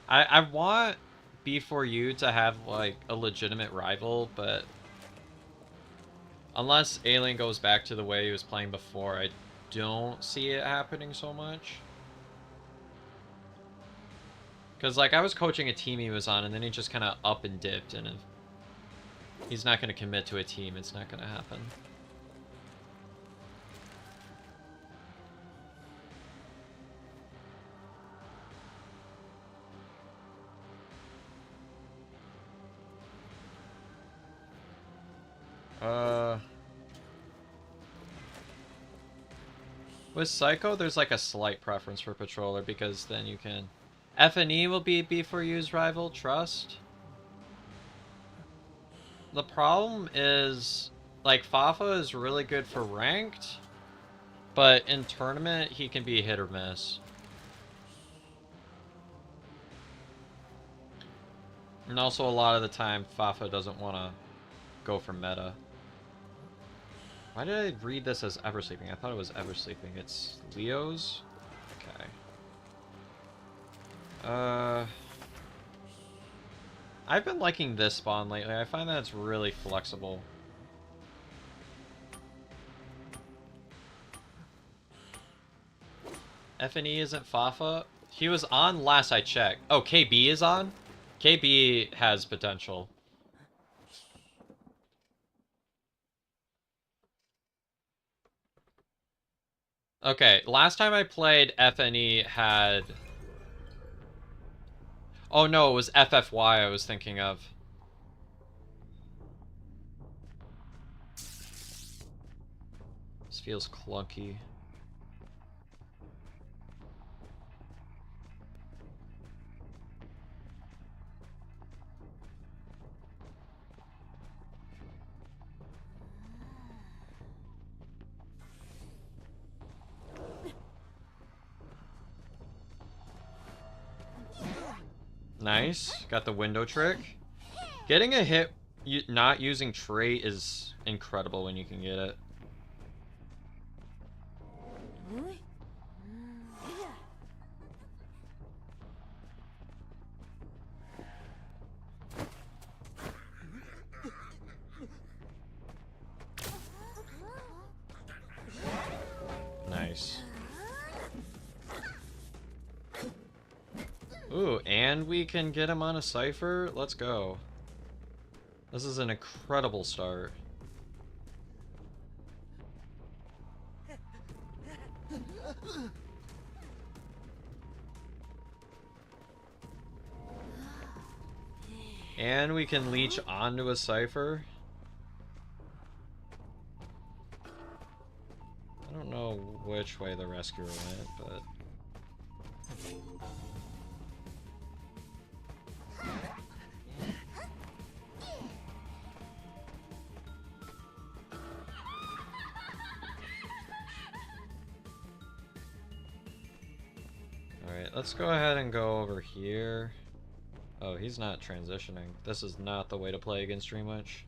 I want B4U to have like a legitimate rival, but unless Alien goes back to the way he was playing before, I don't see it happening so much. Because like, I was coaching a team he was on, and then he just kind of up and dipped, and he's not going to commit to a team. It's not going to happen. With Psycho, there's like a slight preference for Patroller, because then you can... F&E will be B4U's rival, Trust. The problem is, like, Fafa is really good for ranked, but in tournament, he can be hit or miss. And also, a lot of the time, Fafa doesn't want to go for meta. Why did I read this as Ever Sleeping? I thought it was Ever Sleeping. It's Leo's? Okay. I've been liking this spawn lately. I find that it's really flexible. F&E isn't Fafa? He was on last I checked. Oh, KB is on? KB has potential. Okay, last time I played, FNE had... Oh no, it was FFY I was thinking of. This feels clunky. Nice. Got the window trick. Getting a hit not using trait is incredible when you can get it. Nice. Ooh, and we can get him on a Cypher? Let's go. This is an incredible start. And we can leech onto a Cypher. I don't know which way the rescuer went, but... Alright, let's go ahead and go over here. Oh, he's not transitioning. This is not the way to play against Dream Witch.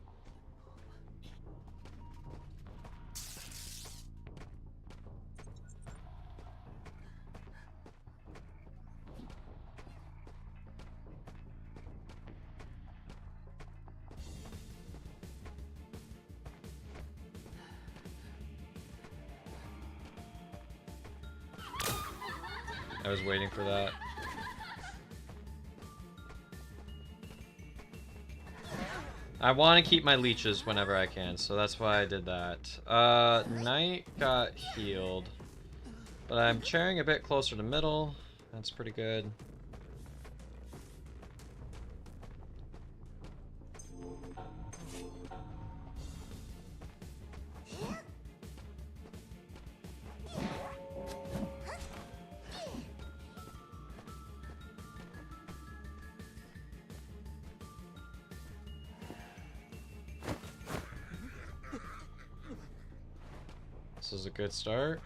I was waiting for that. I want to keep my leeches whenever I can, so that's why I did that. Knight got healed, but I'm chairing a bit closer to middle. That's pretty good. This is a good start.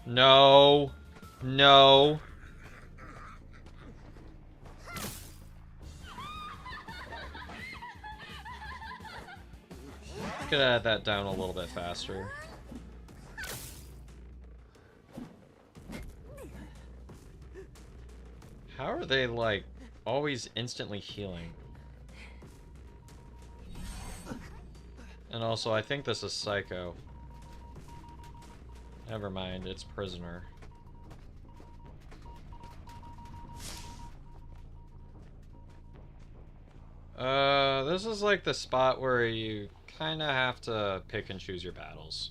No. No. Could add that down a little bit faster. How are they, like, always instantly healing? And also, I think this is Psycho. Never mind, it's Prisoner. This is like the spot where you kind of have to pick and choose your battles.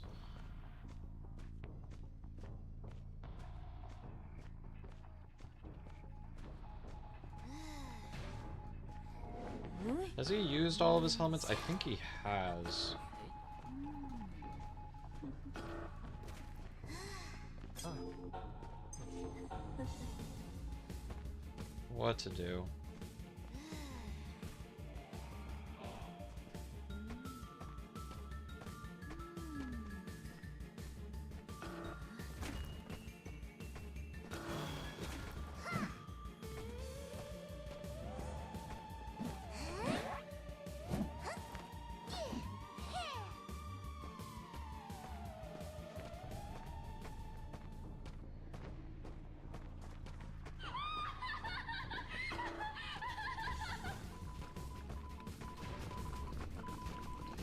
Has he used all of his helmets? I think he has. What to do?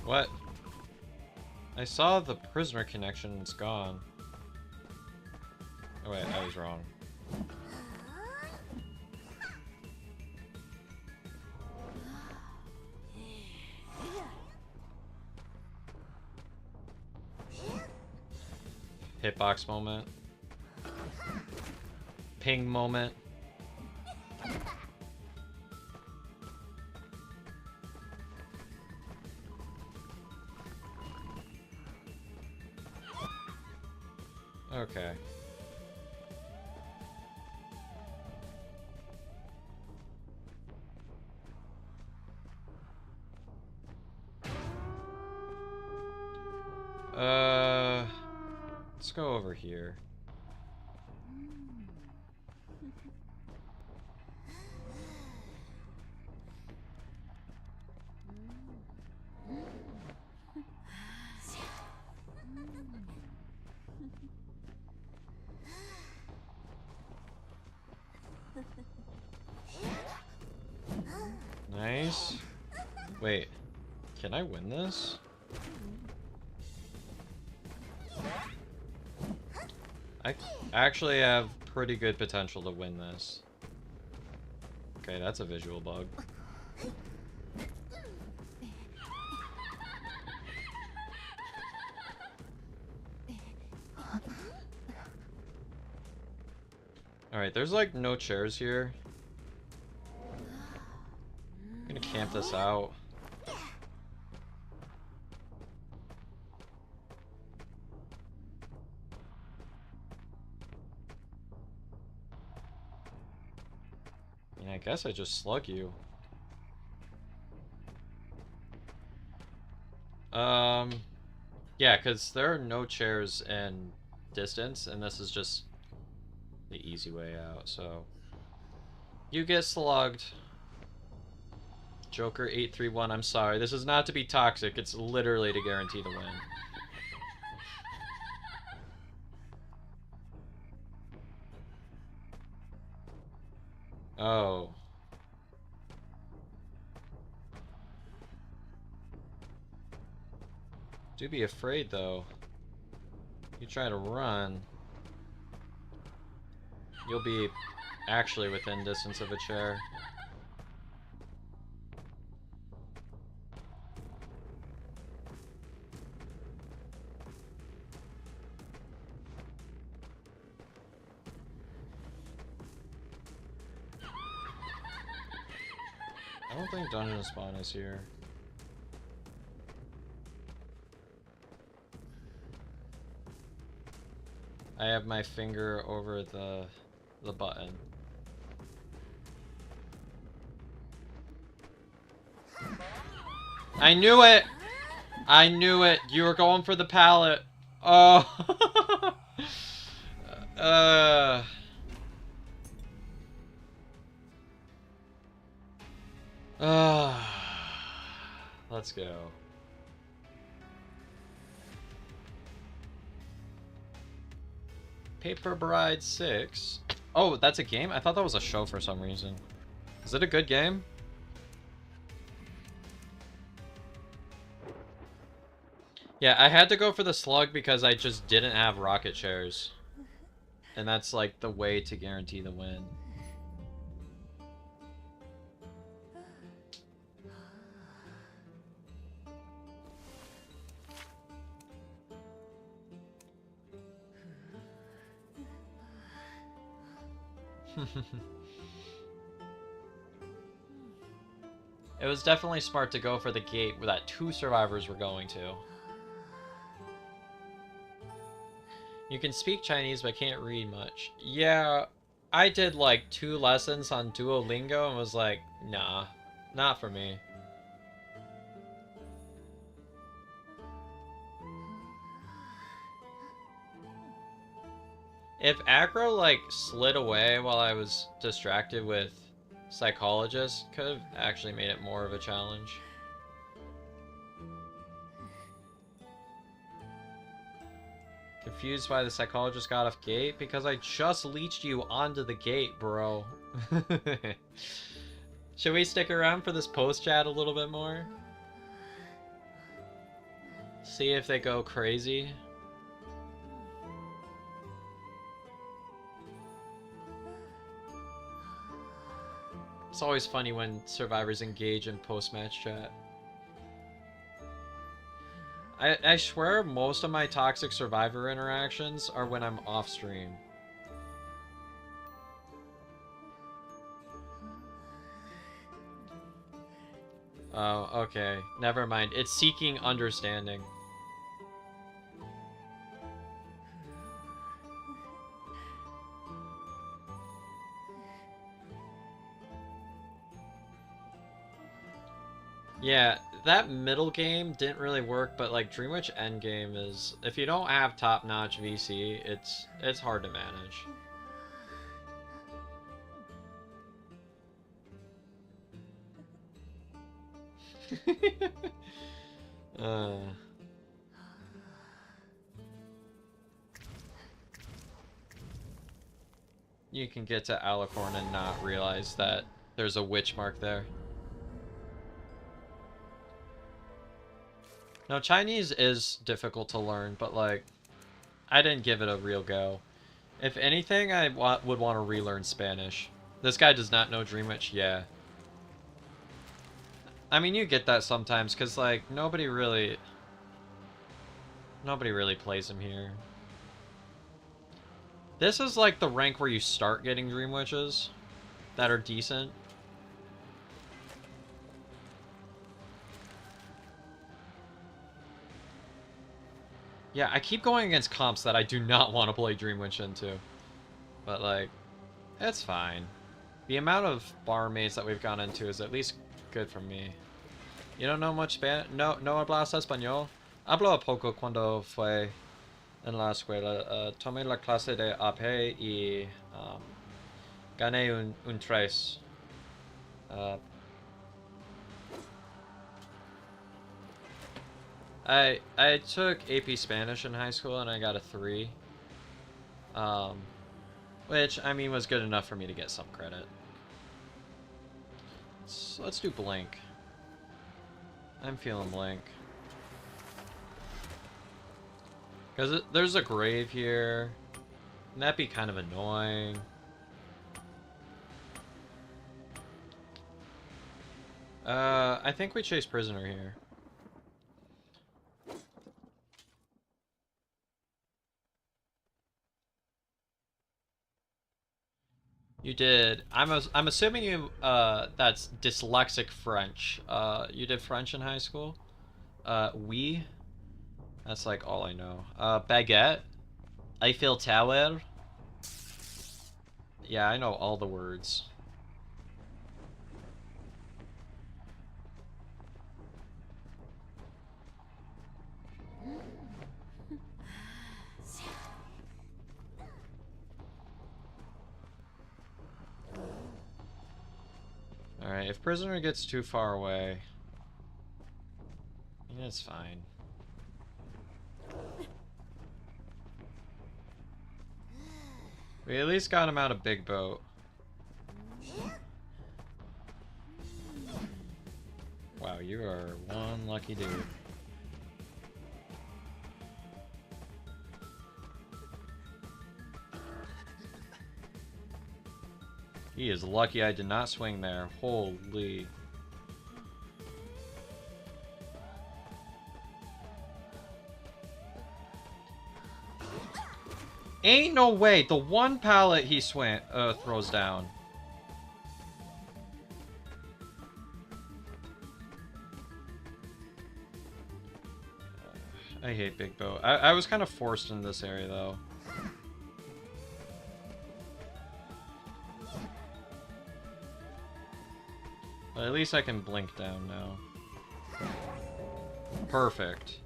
What? I saw the prisoner connection, it's gone. Oh wait, I was wrong. Hitbox moment. Ping moment. Okay. Let's go over here. Nice. Wait, can I win this? I actually have pretty good potential to win this. Okay, that's a visual bug. Alright, there's like no chairs here. I'm gonna camp this out. I mean, I guess I just slug you. Yeah, because there are no chairs in distance, and this is just the easy way out, so... You get slugged. Joker 831, I'm sorry. This is not to be toxic, it's literally to guarantee the win. Oh. Do be afraid, though. You try to run, you'll be actually within distance of a chair. I don't think dungeon spawn is here. I have my finger over the button. I knew it! I knew it! You were going for the pallet. Oh. uh. Let's go. Paper Bride 6. Oh, that's a game? I thought that was a show for some reason. Is it a good game? Yeah, I had to go for the slug because I just didn't have rocket chairs. And that's like the way to guarantee the win. It was definitely smart to go for the gate that 2 survivors were going to. You can speak Chinese but can't read much. Yeah, I did like 2 lessons on Duolingo and was like, nah, not for me. If aggro like slid away while I was distracted with psychologist, could have actually made it more of a challenge. Confused why the psychologist got off gate? Because I just leached you onto the gate, bro. Should we stick around for this post chat a little bit more? See if they go crazy. It's always funny when survivors engage in post-match chat. I swear most of my toxic survivor interactions are when I'm off stream. Oh, okay. Never mind. It's seeking understanding. Yeah, that middle game didn't really work, but like Dreamwitch Endgame is, if you don't have top-notch VC, it's hard to manage. uh, you can get to Alicorn and not realize that there's a witch mark there. No, Chinese is difficult to learn, but like, I didn't give it a real go. If anything, I would want to relearn Spanish. This guy does not know Dreamwitch, yeah. I mean, you get that sometimes, because like, nobody really plays him here. This is like the rank where you start getting Dream Witches that are decent. Yeah, I keep going against comps that I do not want to play Dream Witch into. But like, it's fine. The amount of bar mates that we've gone into is at least good for me. You don't know much Spanish? No hablas español? Hablo a poco cuando fue en la escuela. Tomé la clase de AP y gané un 3. I took AP Spanish in high school and I got a 3. Which, I mean, was good enough for me to get some credit. So let's do Blink. I'm feeling Blink. Because there's a grave here. And that'd be kind of annoying. I think we chase Prisoner here. You did. I'm assuming you that's dyslexic French. You did French in high school? Oui. That's like all I know. Baguette. Eiffel Tower. Yeah, I know all the words. Alright, if prisoner gets too far away, it's fine. We at least got him out of Big Boat. Wow, you are one lucky dude. He is lucky I did not swing there. Holy. Ain't no way. The one pallet he throws down. I hate Big Boat. I was kind of forced in this area, though. But at least I can blink down now. Perfect.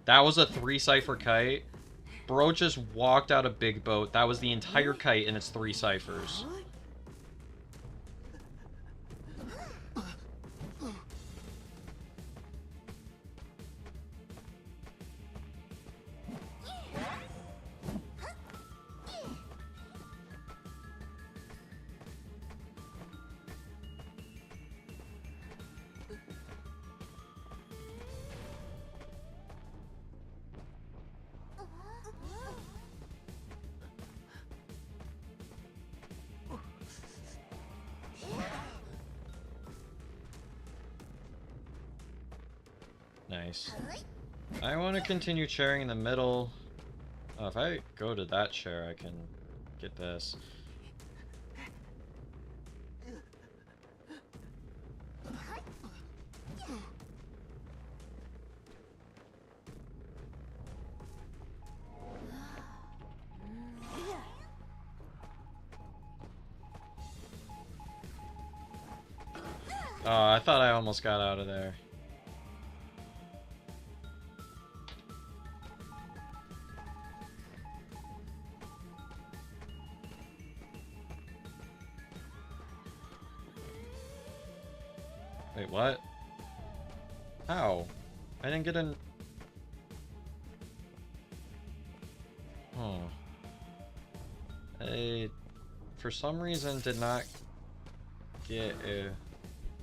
That was a 3-cipher kite. Bro just walked out of Big Boat. That was the entire kite and it's 3 ciphers. Nice. I want to continue chairing in the middle. Oh, if I go to that chair, I can get this. Oh, I thought I almost got out of there. Wait, what? How? I didn't get in... Oh. I, for some reason, did not get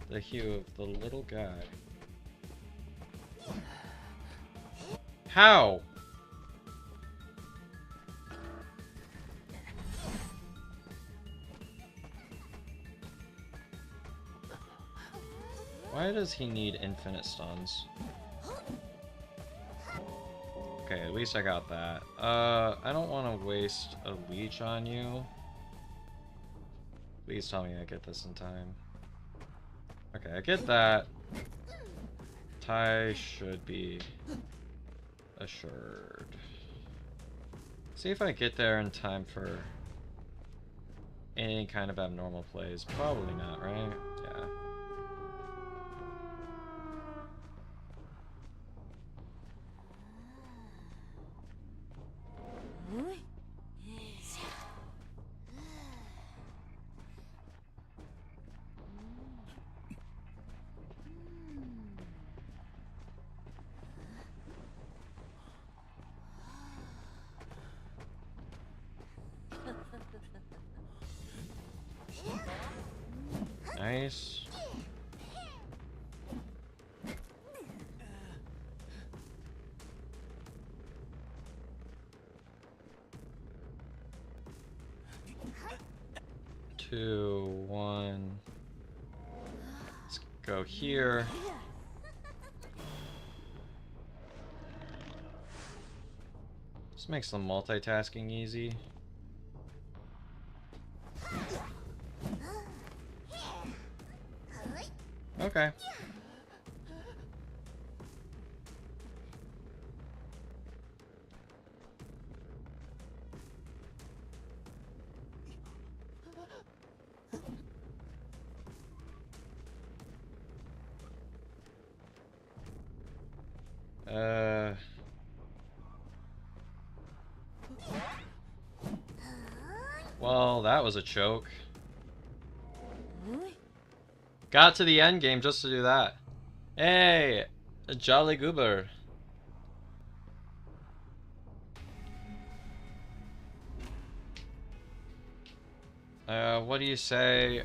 the hue of the little guy. How? Why does he need infinite stuns? Okay, at least I got that. I don't want to waste a leech on you. Please tell me I get this in time. Okay, I get that. Ty should be assured. See if I get there in time for any kind of abnormal plays. Probably not, right? Yeah. Nice. Two, one. Let's go here. This makes the multitasking easy. Okay. Well, that was a choke. Got to the end game just to do that. Hey, a jolly goober. What do you say?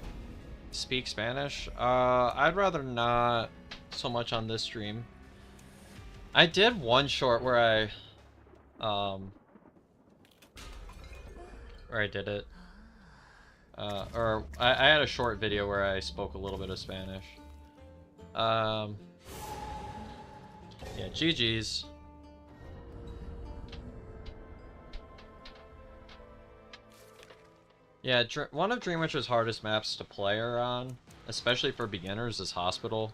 Speak Spanish? I'd rather not so much on this stream. I did one short where I did it. Or I had a short video where I spoke a little bit of Spanish. Yeah, GG's. Yeah, one of Dream Witcher's hardest maps to play on, especially for beginners, is Hospital.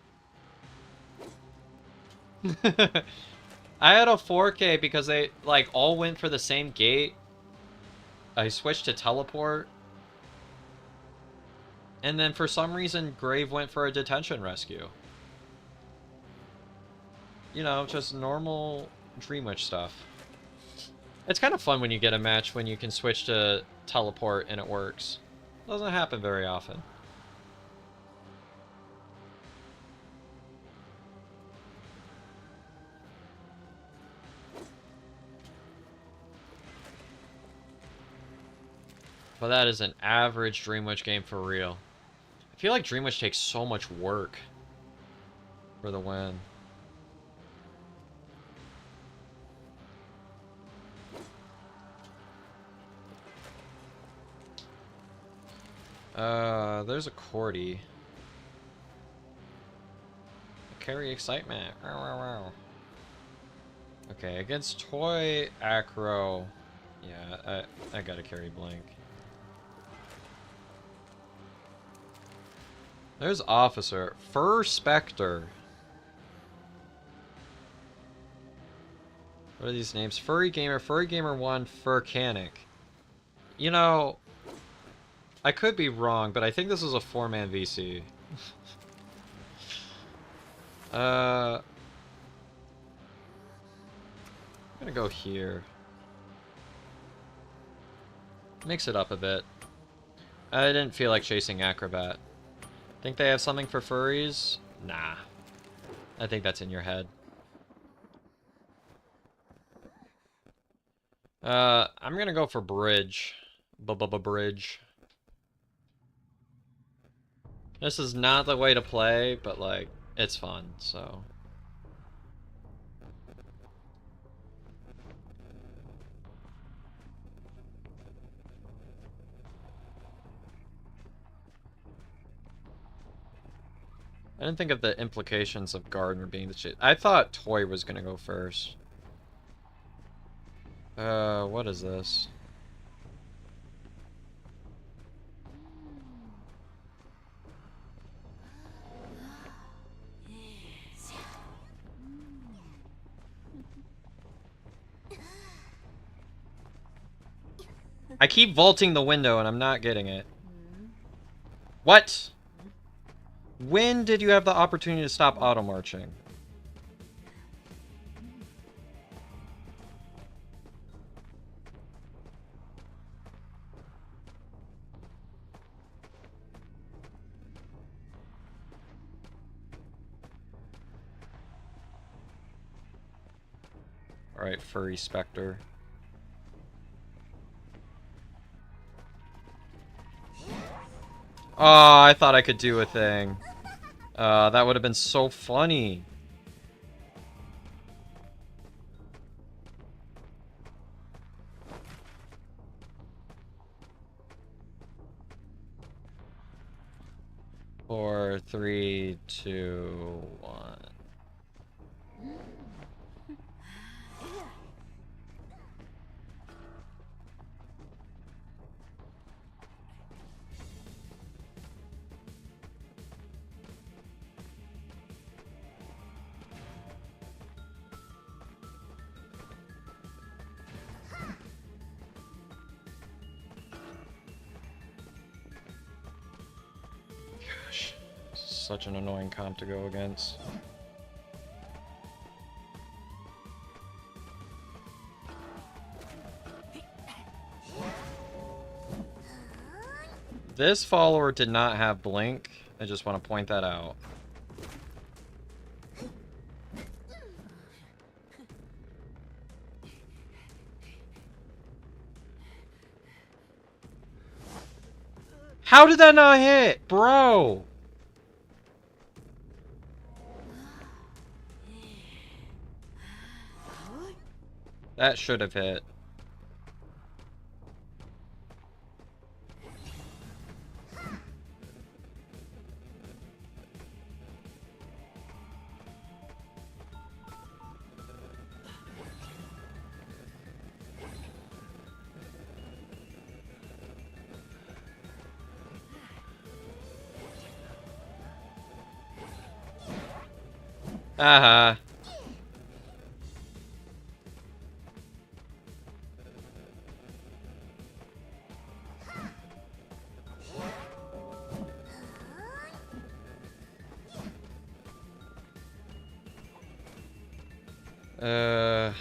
I had a 4K because they, like, all went for the same gate. I switched to Teleport. And then for some reason, Grave went for a Detention Rescue. You know, just normal Dream Witch stuff. It's kind of fun when you get a match when you can switch to Teleport and it works. Doesn't happen very often. But that is an average Dream Witch game for real. I feel like Dream Witch takes so much work for the win. There's a Cordy. Carry excitement. Okay, against Toy Acro. Yeah, I gotta carry Blink. There's Officer. Fur Spectre. What are these names? Furry Gamer 1, Furcanic. You know, I could be wrong, but I think this is a 4-man VC. I'm gonna go here. Mix it up a bit. I didn't feel like chasing Acrobat. Think they have something for furries? Nah. I think that's in your head. I'm gonna go for Bridge. Bridge. This is not the way to play, but, like, it's fun, so... I didn't think of the implications of Gardener being the shit. I thought Toy was gonna go first. What is this? I keep vaulting the window and I'm not getting it. What? When did you have the opportunity to stop auto-marching? Alright, Furry Spectre. Oh, I thought I could do a thing. That would have been so funny. Four, three, two, one. Such an annoying comp to go against. This follower did not have blink. I just want to point that out. How did that not hit? Bro! That should have hit. Uh-huh. I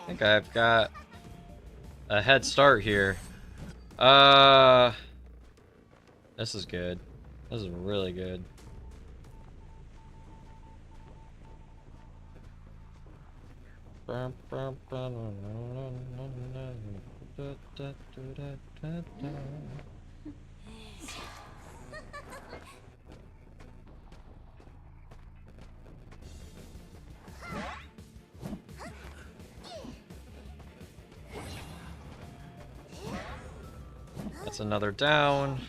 think I've got a head start here. This is good. This is really good. That's another down.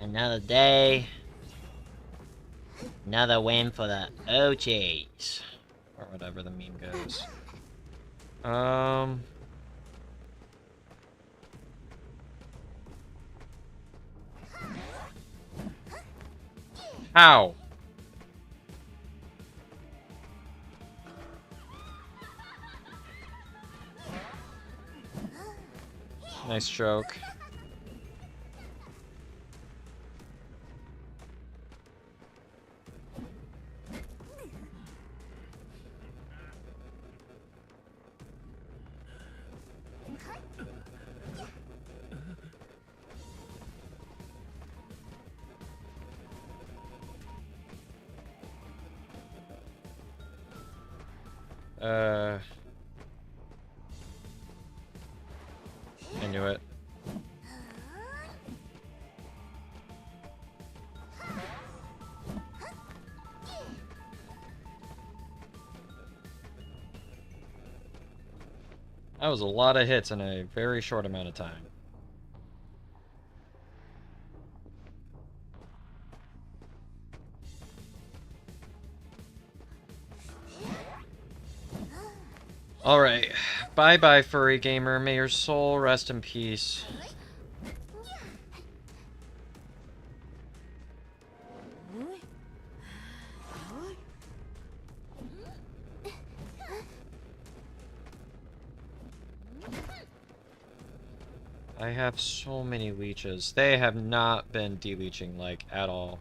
Another day. Another win for the OGs. Or whatever the meme goes. How? Nice joke. I knew it. That was a lot of hits in a very short amount of time. Alright. Bye-bye, furry gamer. May your soul rest in peace. I have so many leeches. They have not been de-leeching, like, at all.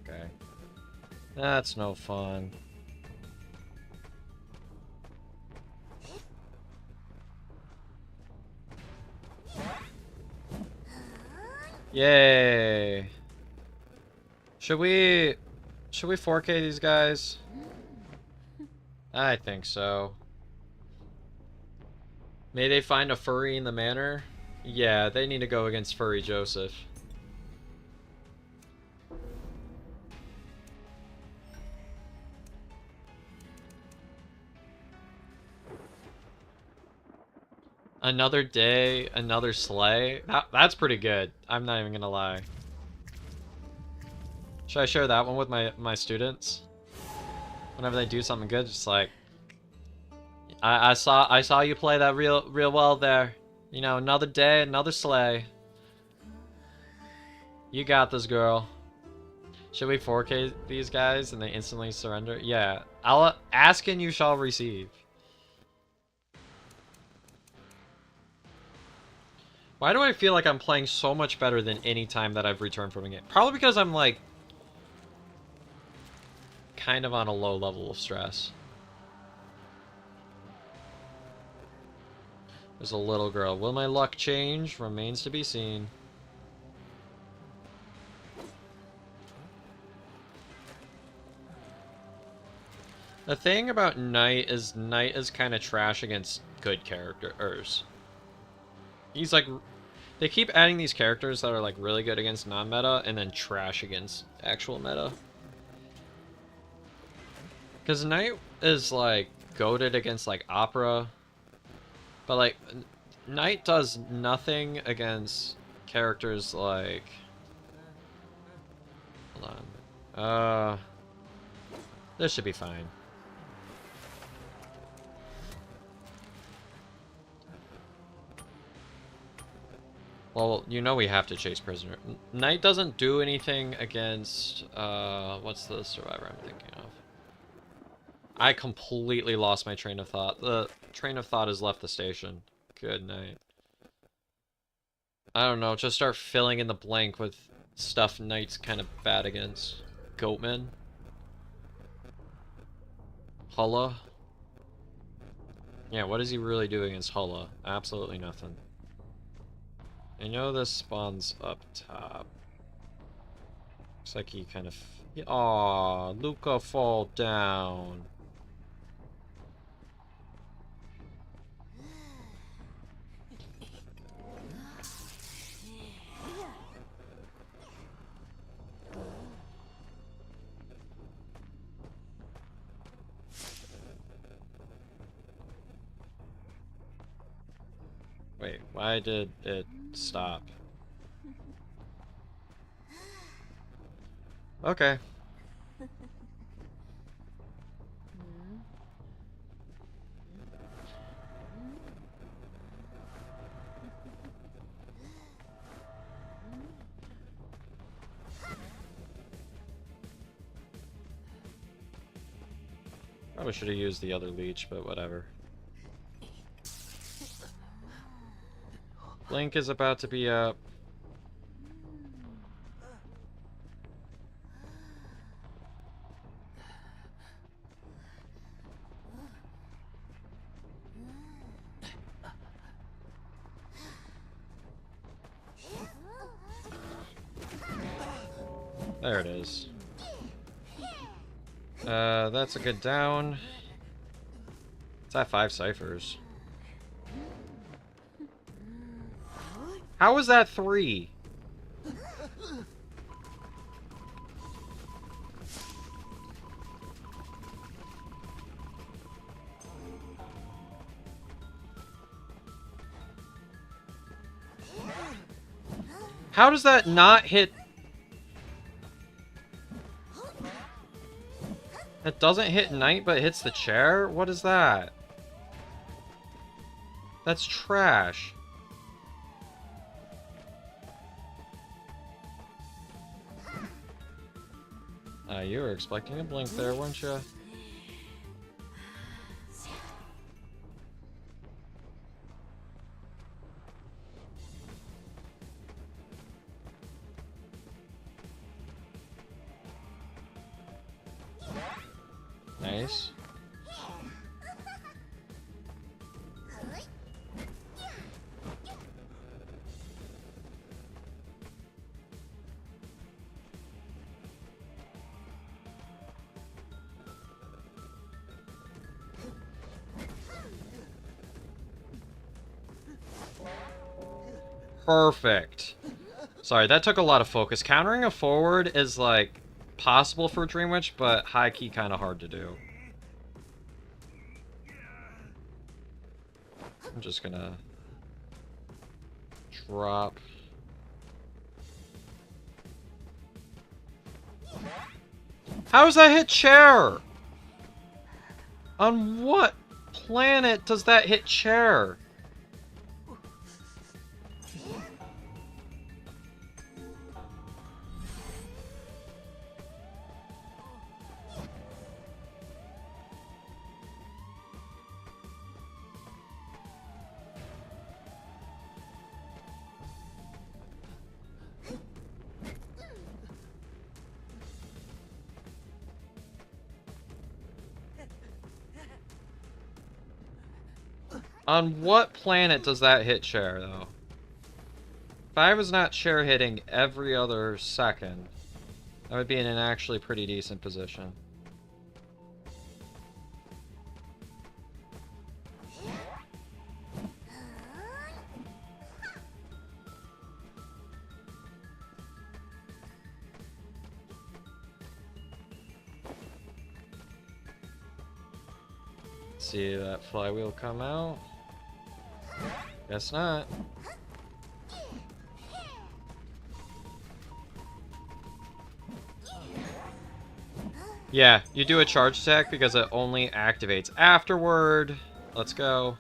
Okay. That's no fun. Yay! Should we 4K these guys? I think so. May they find a furry in the manor? Yeah, they need to go against Furry Joseph. Another day, another sleigh. That's pretty good. I'm not even gonna lie. Should I share that one with my students? Whenever they do something good, just like, I saw you play that real well there. You know, another day, another sleigh. You got this, girl. Should we 4K these guys and they instantly surrender? Yeah. I'll ask and you shall receive. Why do I feel like I'm playing so much better than any time that I've returned from a game? Probably because I'm like kind of on a low level of stress. There's a little girl. Will my luck change? Remains to be seen. The thing about Knight is kind of trash against good characters. He's like, they keep adding these characters that are like really good against non-meta and then trash against actual meta. Because Knight is like goated against like Opera, but like Knight does nothing against characters like. Hold on. This should be fine. Well, you know we have to chase prisoner. Knight doesn't do anything against, what's the survivor I'm thinking of? I completely lost my train of thought. The train of thought has left the station. Good night. I don't know, just start filling in the blank with stuff Knight's kind of bad against. Goatman. Hulla. Yeah, what does he really do against Hulla? Absolutely nothing. I know this spawns up top. Looks like he kind of... Aw, Luca fall down. Wait, why did it stop? Okay. Probably should have used the other leech, but whatever. Blink is about to be up. There it is. That's a good down. It's at 5 ciphers. How was that 3? How does that not hit? That doesn't hit Knight, but hits the chair? What is that? That's trash. You were expecting a blink there, weren't you? Nice. Perfect. Sorry, that took a lot of focus. Countering a forward is like possible for Dream Witch, but high key kind of hard to do. I'm just gonna drop. How does that hit chair? On what planet does that hit chair? On what planet does that hit share, though? If I was not share hitting every other second, I would be in an actually pretty decent position. See that flywheel come out? Guess not. Yeah, you do a charge attack because it only activates afterward. Let's go.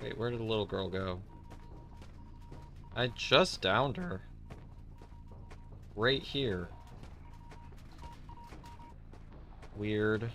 Wait, where did the little girl go? I just downed her. Right here. Weird.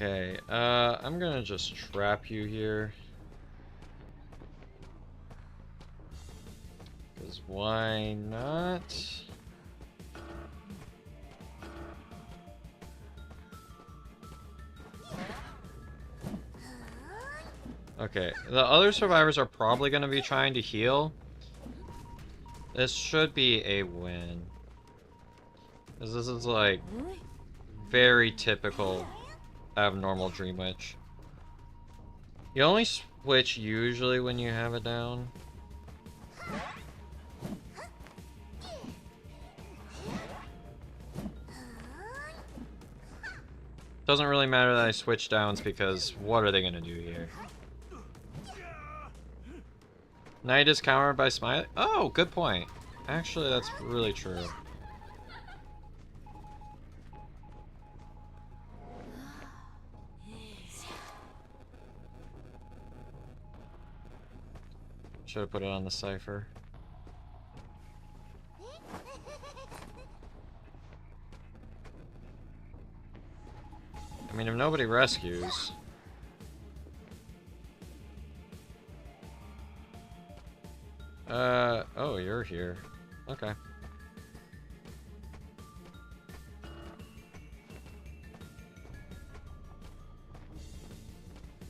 Okay, I'm gonna just trap you here. Because why not? Okay, the other survivors are probably gonna be trying to heal. This should be a win. Because this is like very typical abnormal Dream Witch. You only switch usually when you have it down. Doesn't really matter that I switch downs because what are they gonna do here? Knight is countered by Smiley. Oh, good point. Actually, that's really true. Should have put it on the cipher. I mean, if nobody rescues... oh, you're here. Okay.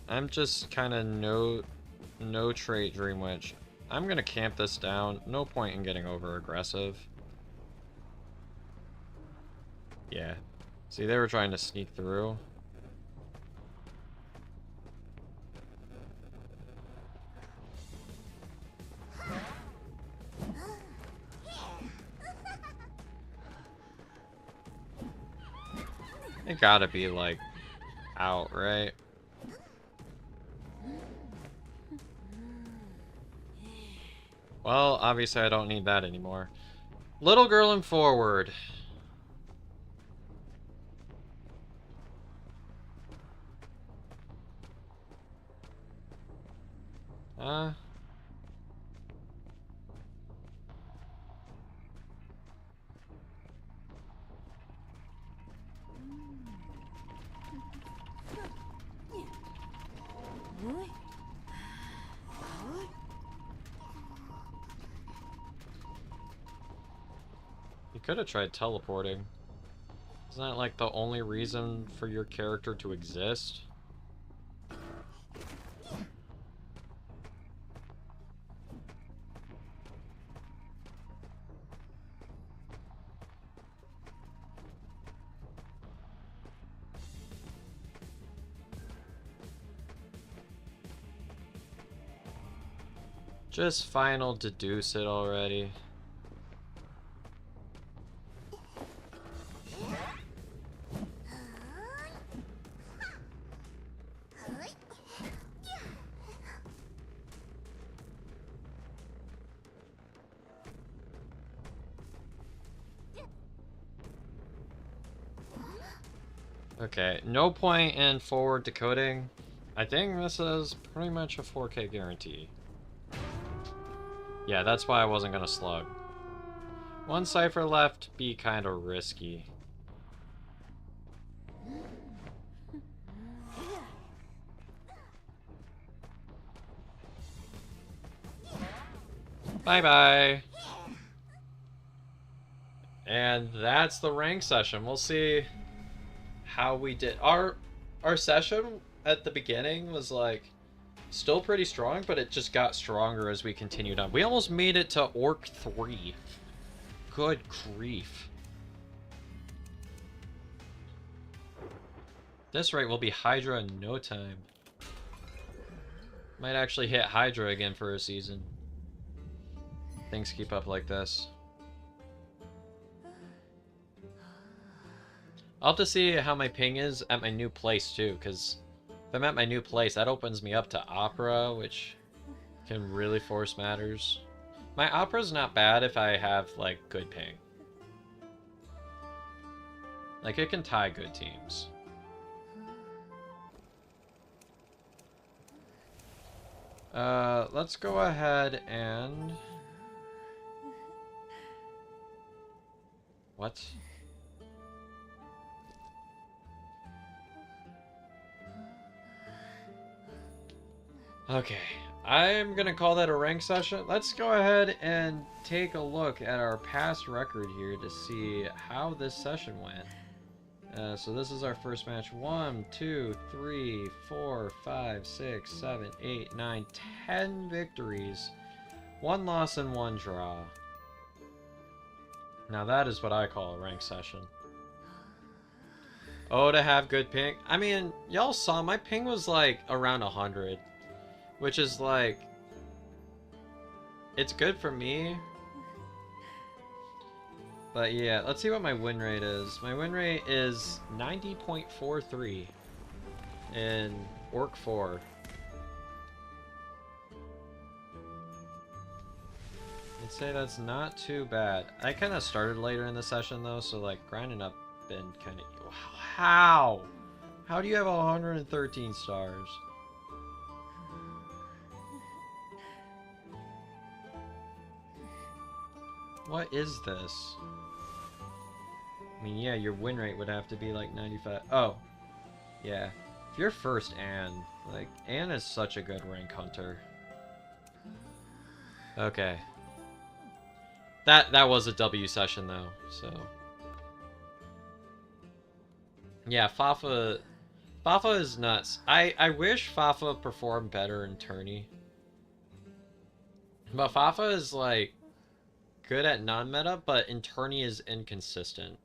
I'm just kind of no trait Dream Witch. I'm gonna camp this down. No point in getting over aggressive. Yeah. See, they were trying to sneak through. It gotta be, like, out, right? Well, obviously I don't need that anymore. Little girl and forward. You could have tried teleporting. Isn't that like the only reason for your character to exist? Just final deduce it already. Okay, no point in forward decoding. I think this is pretty much a 4K guarantee. Yeah, that's why I wasn't gonna slug. One cipher left, be kind of risky. Bye-bye. And that's the rank session. We'll see how we did. Our session at the beginning was like still pretty strong, but it just got stronger as we continued on. We almost made it to Orc 3. Good grief. This rate will be Hydra in no time. Might actually hit Hydra again for a season. Things keep up like this. I'll have to see how my ping is at my new place too, because if I'm at my new place, that opens me up to Opera, which can really force matters. My Opera's not bad if I have, like, good ping. Like, it can tie good teams. Let's go ahead and... What? Okay, I'm gonna call that a rank session. Let's go ahead and take a look at our past record here to see how this session went. So this is our first match. 1, 2, 3, 4, 5, 6, 7, 8, 9, 10 victories. 1 loss and 1 draw. Now that is what I call a rank session. Oh, to have good ping. I mean, y'all saw my ping was like around 100. Which is like, it's good for me. But yeah, let's see what my win rate is. My win rate is 90.43 in Orc 4. I'd say that's not too bad. I kind of started later in the session though, so like grinding up been kind of... How? How do you have 113 stars? What is this? I mean, yeah, your win rate would have to be like 95. Oh, yeah. If you're first Anne, like, Anne is such a good rank hunter. Okay. That was a W session though, so. Yeah, Fafa is nuts. I wish Fafa performed better in tourney. But Fafa is like good at non-meta, but in tourney is inconsistent.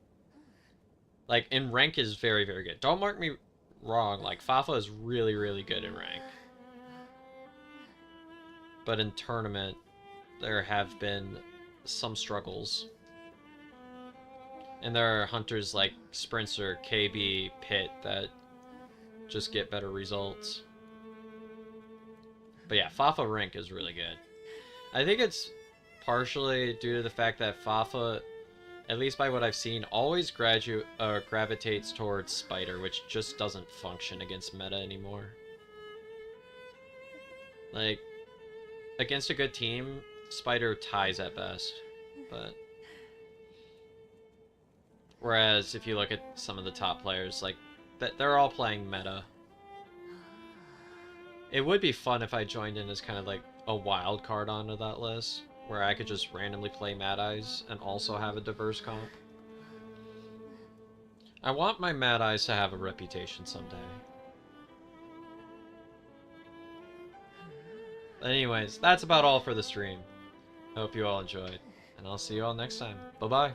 Like, in rank is very, very good. Don't mark me wrong, like, Fafa is really, really good in rank. But in tournament, there have been some struggles. And there are hunters like Sprinter, KB, Pit that just get better results. But yeah, Fafa rank is really good. I think it's partially due to the fact that Fafa, at least by what I've seen, always gravitates towards Spider, which just doesn't function against meta anymore. Like, against a good team, Spider ties at best, but... Whereas, if you look at some of the top players, like, they're all playing meta. It would be fun if I joined in as kind of like a wild card onto that list, where I could just randomly play Mad Eyes and also have a diverse comp. I want my Mad Eyes to have a reputation someday. Anyways, that's about all for the stream. Hope you all enjoyed, and I'll see you all next time. Bye-bye.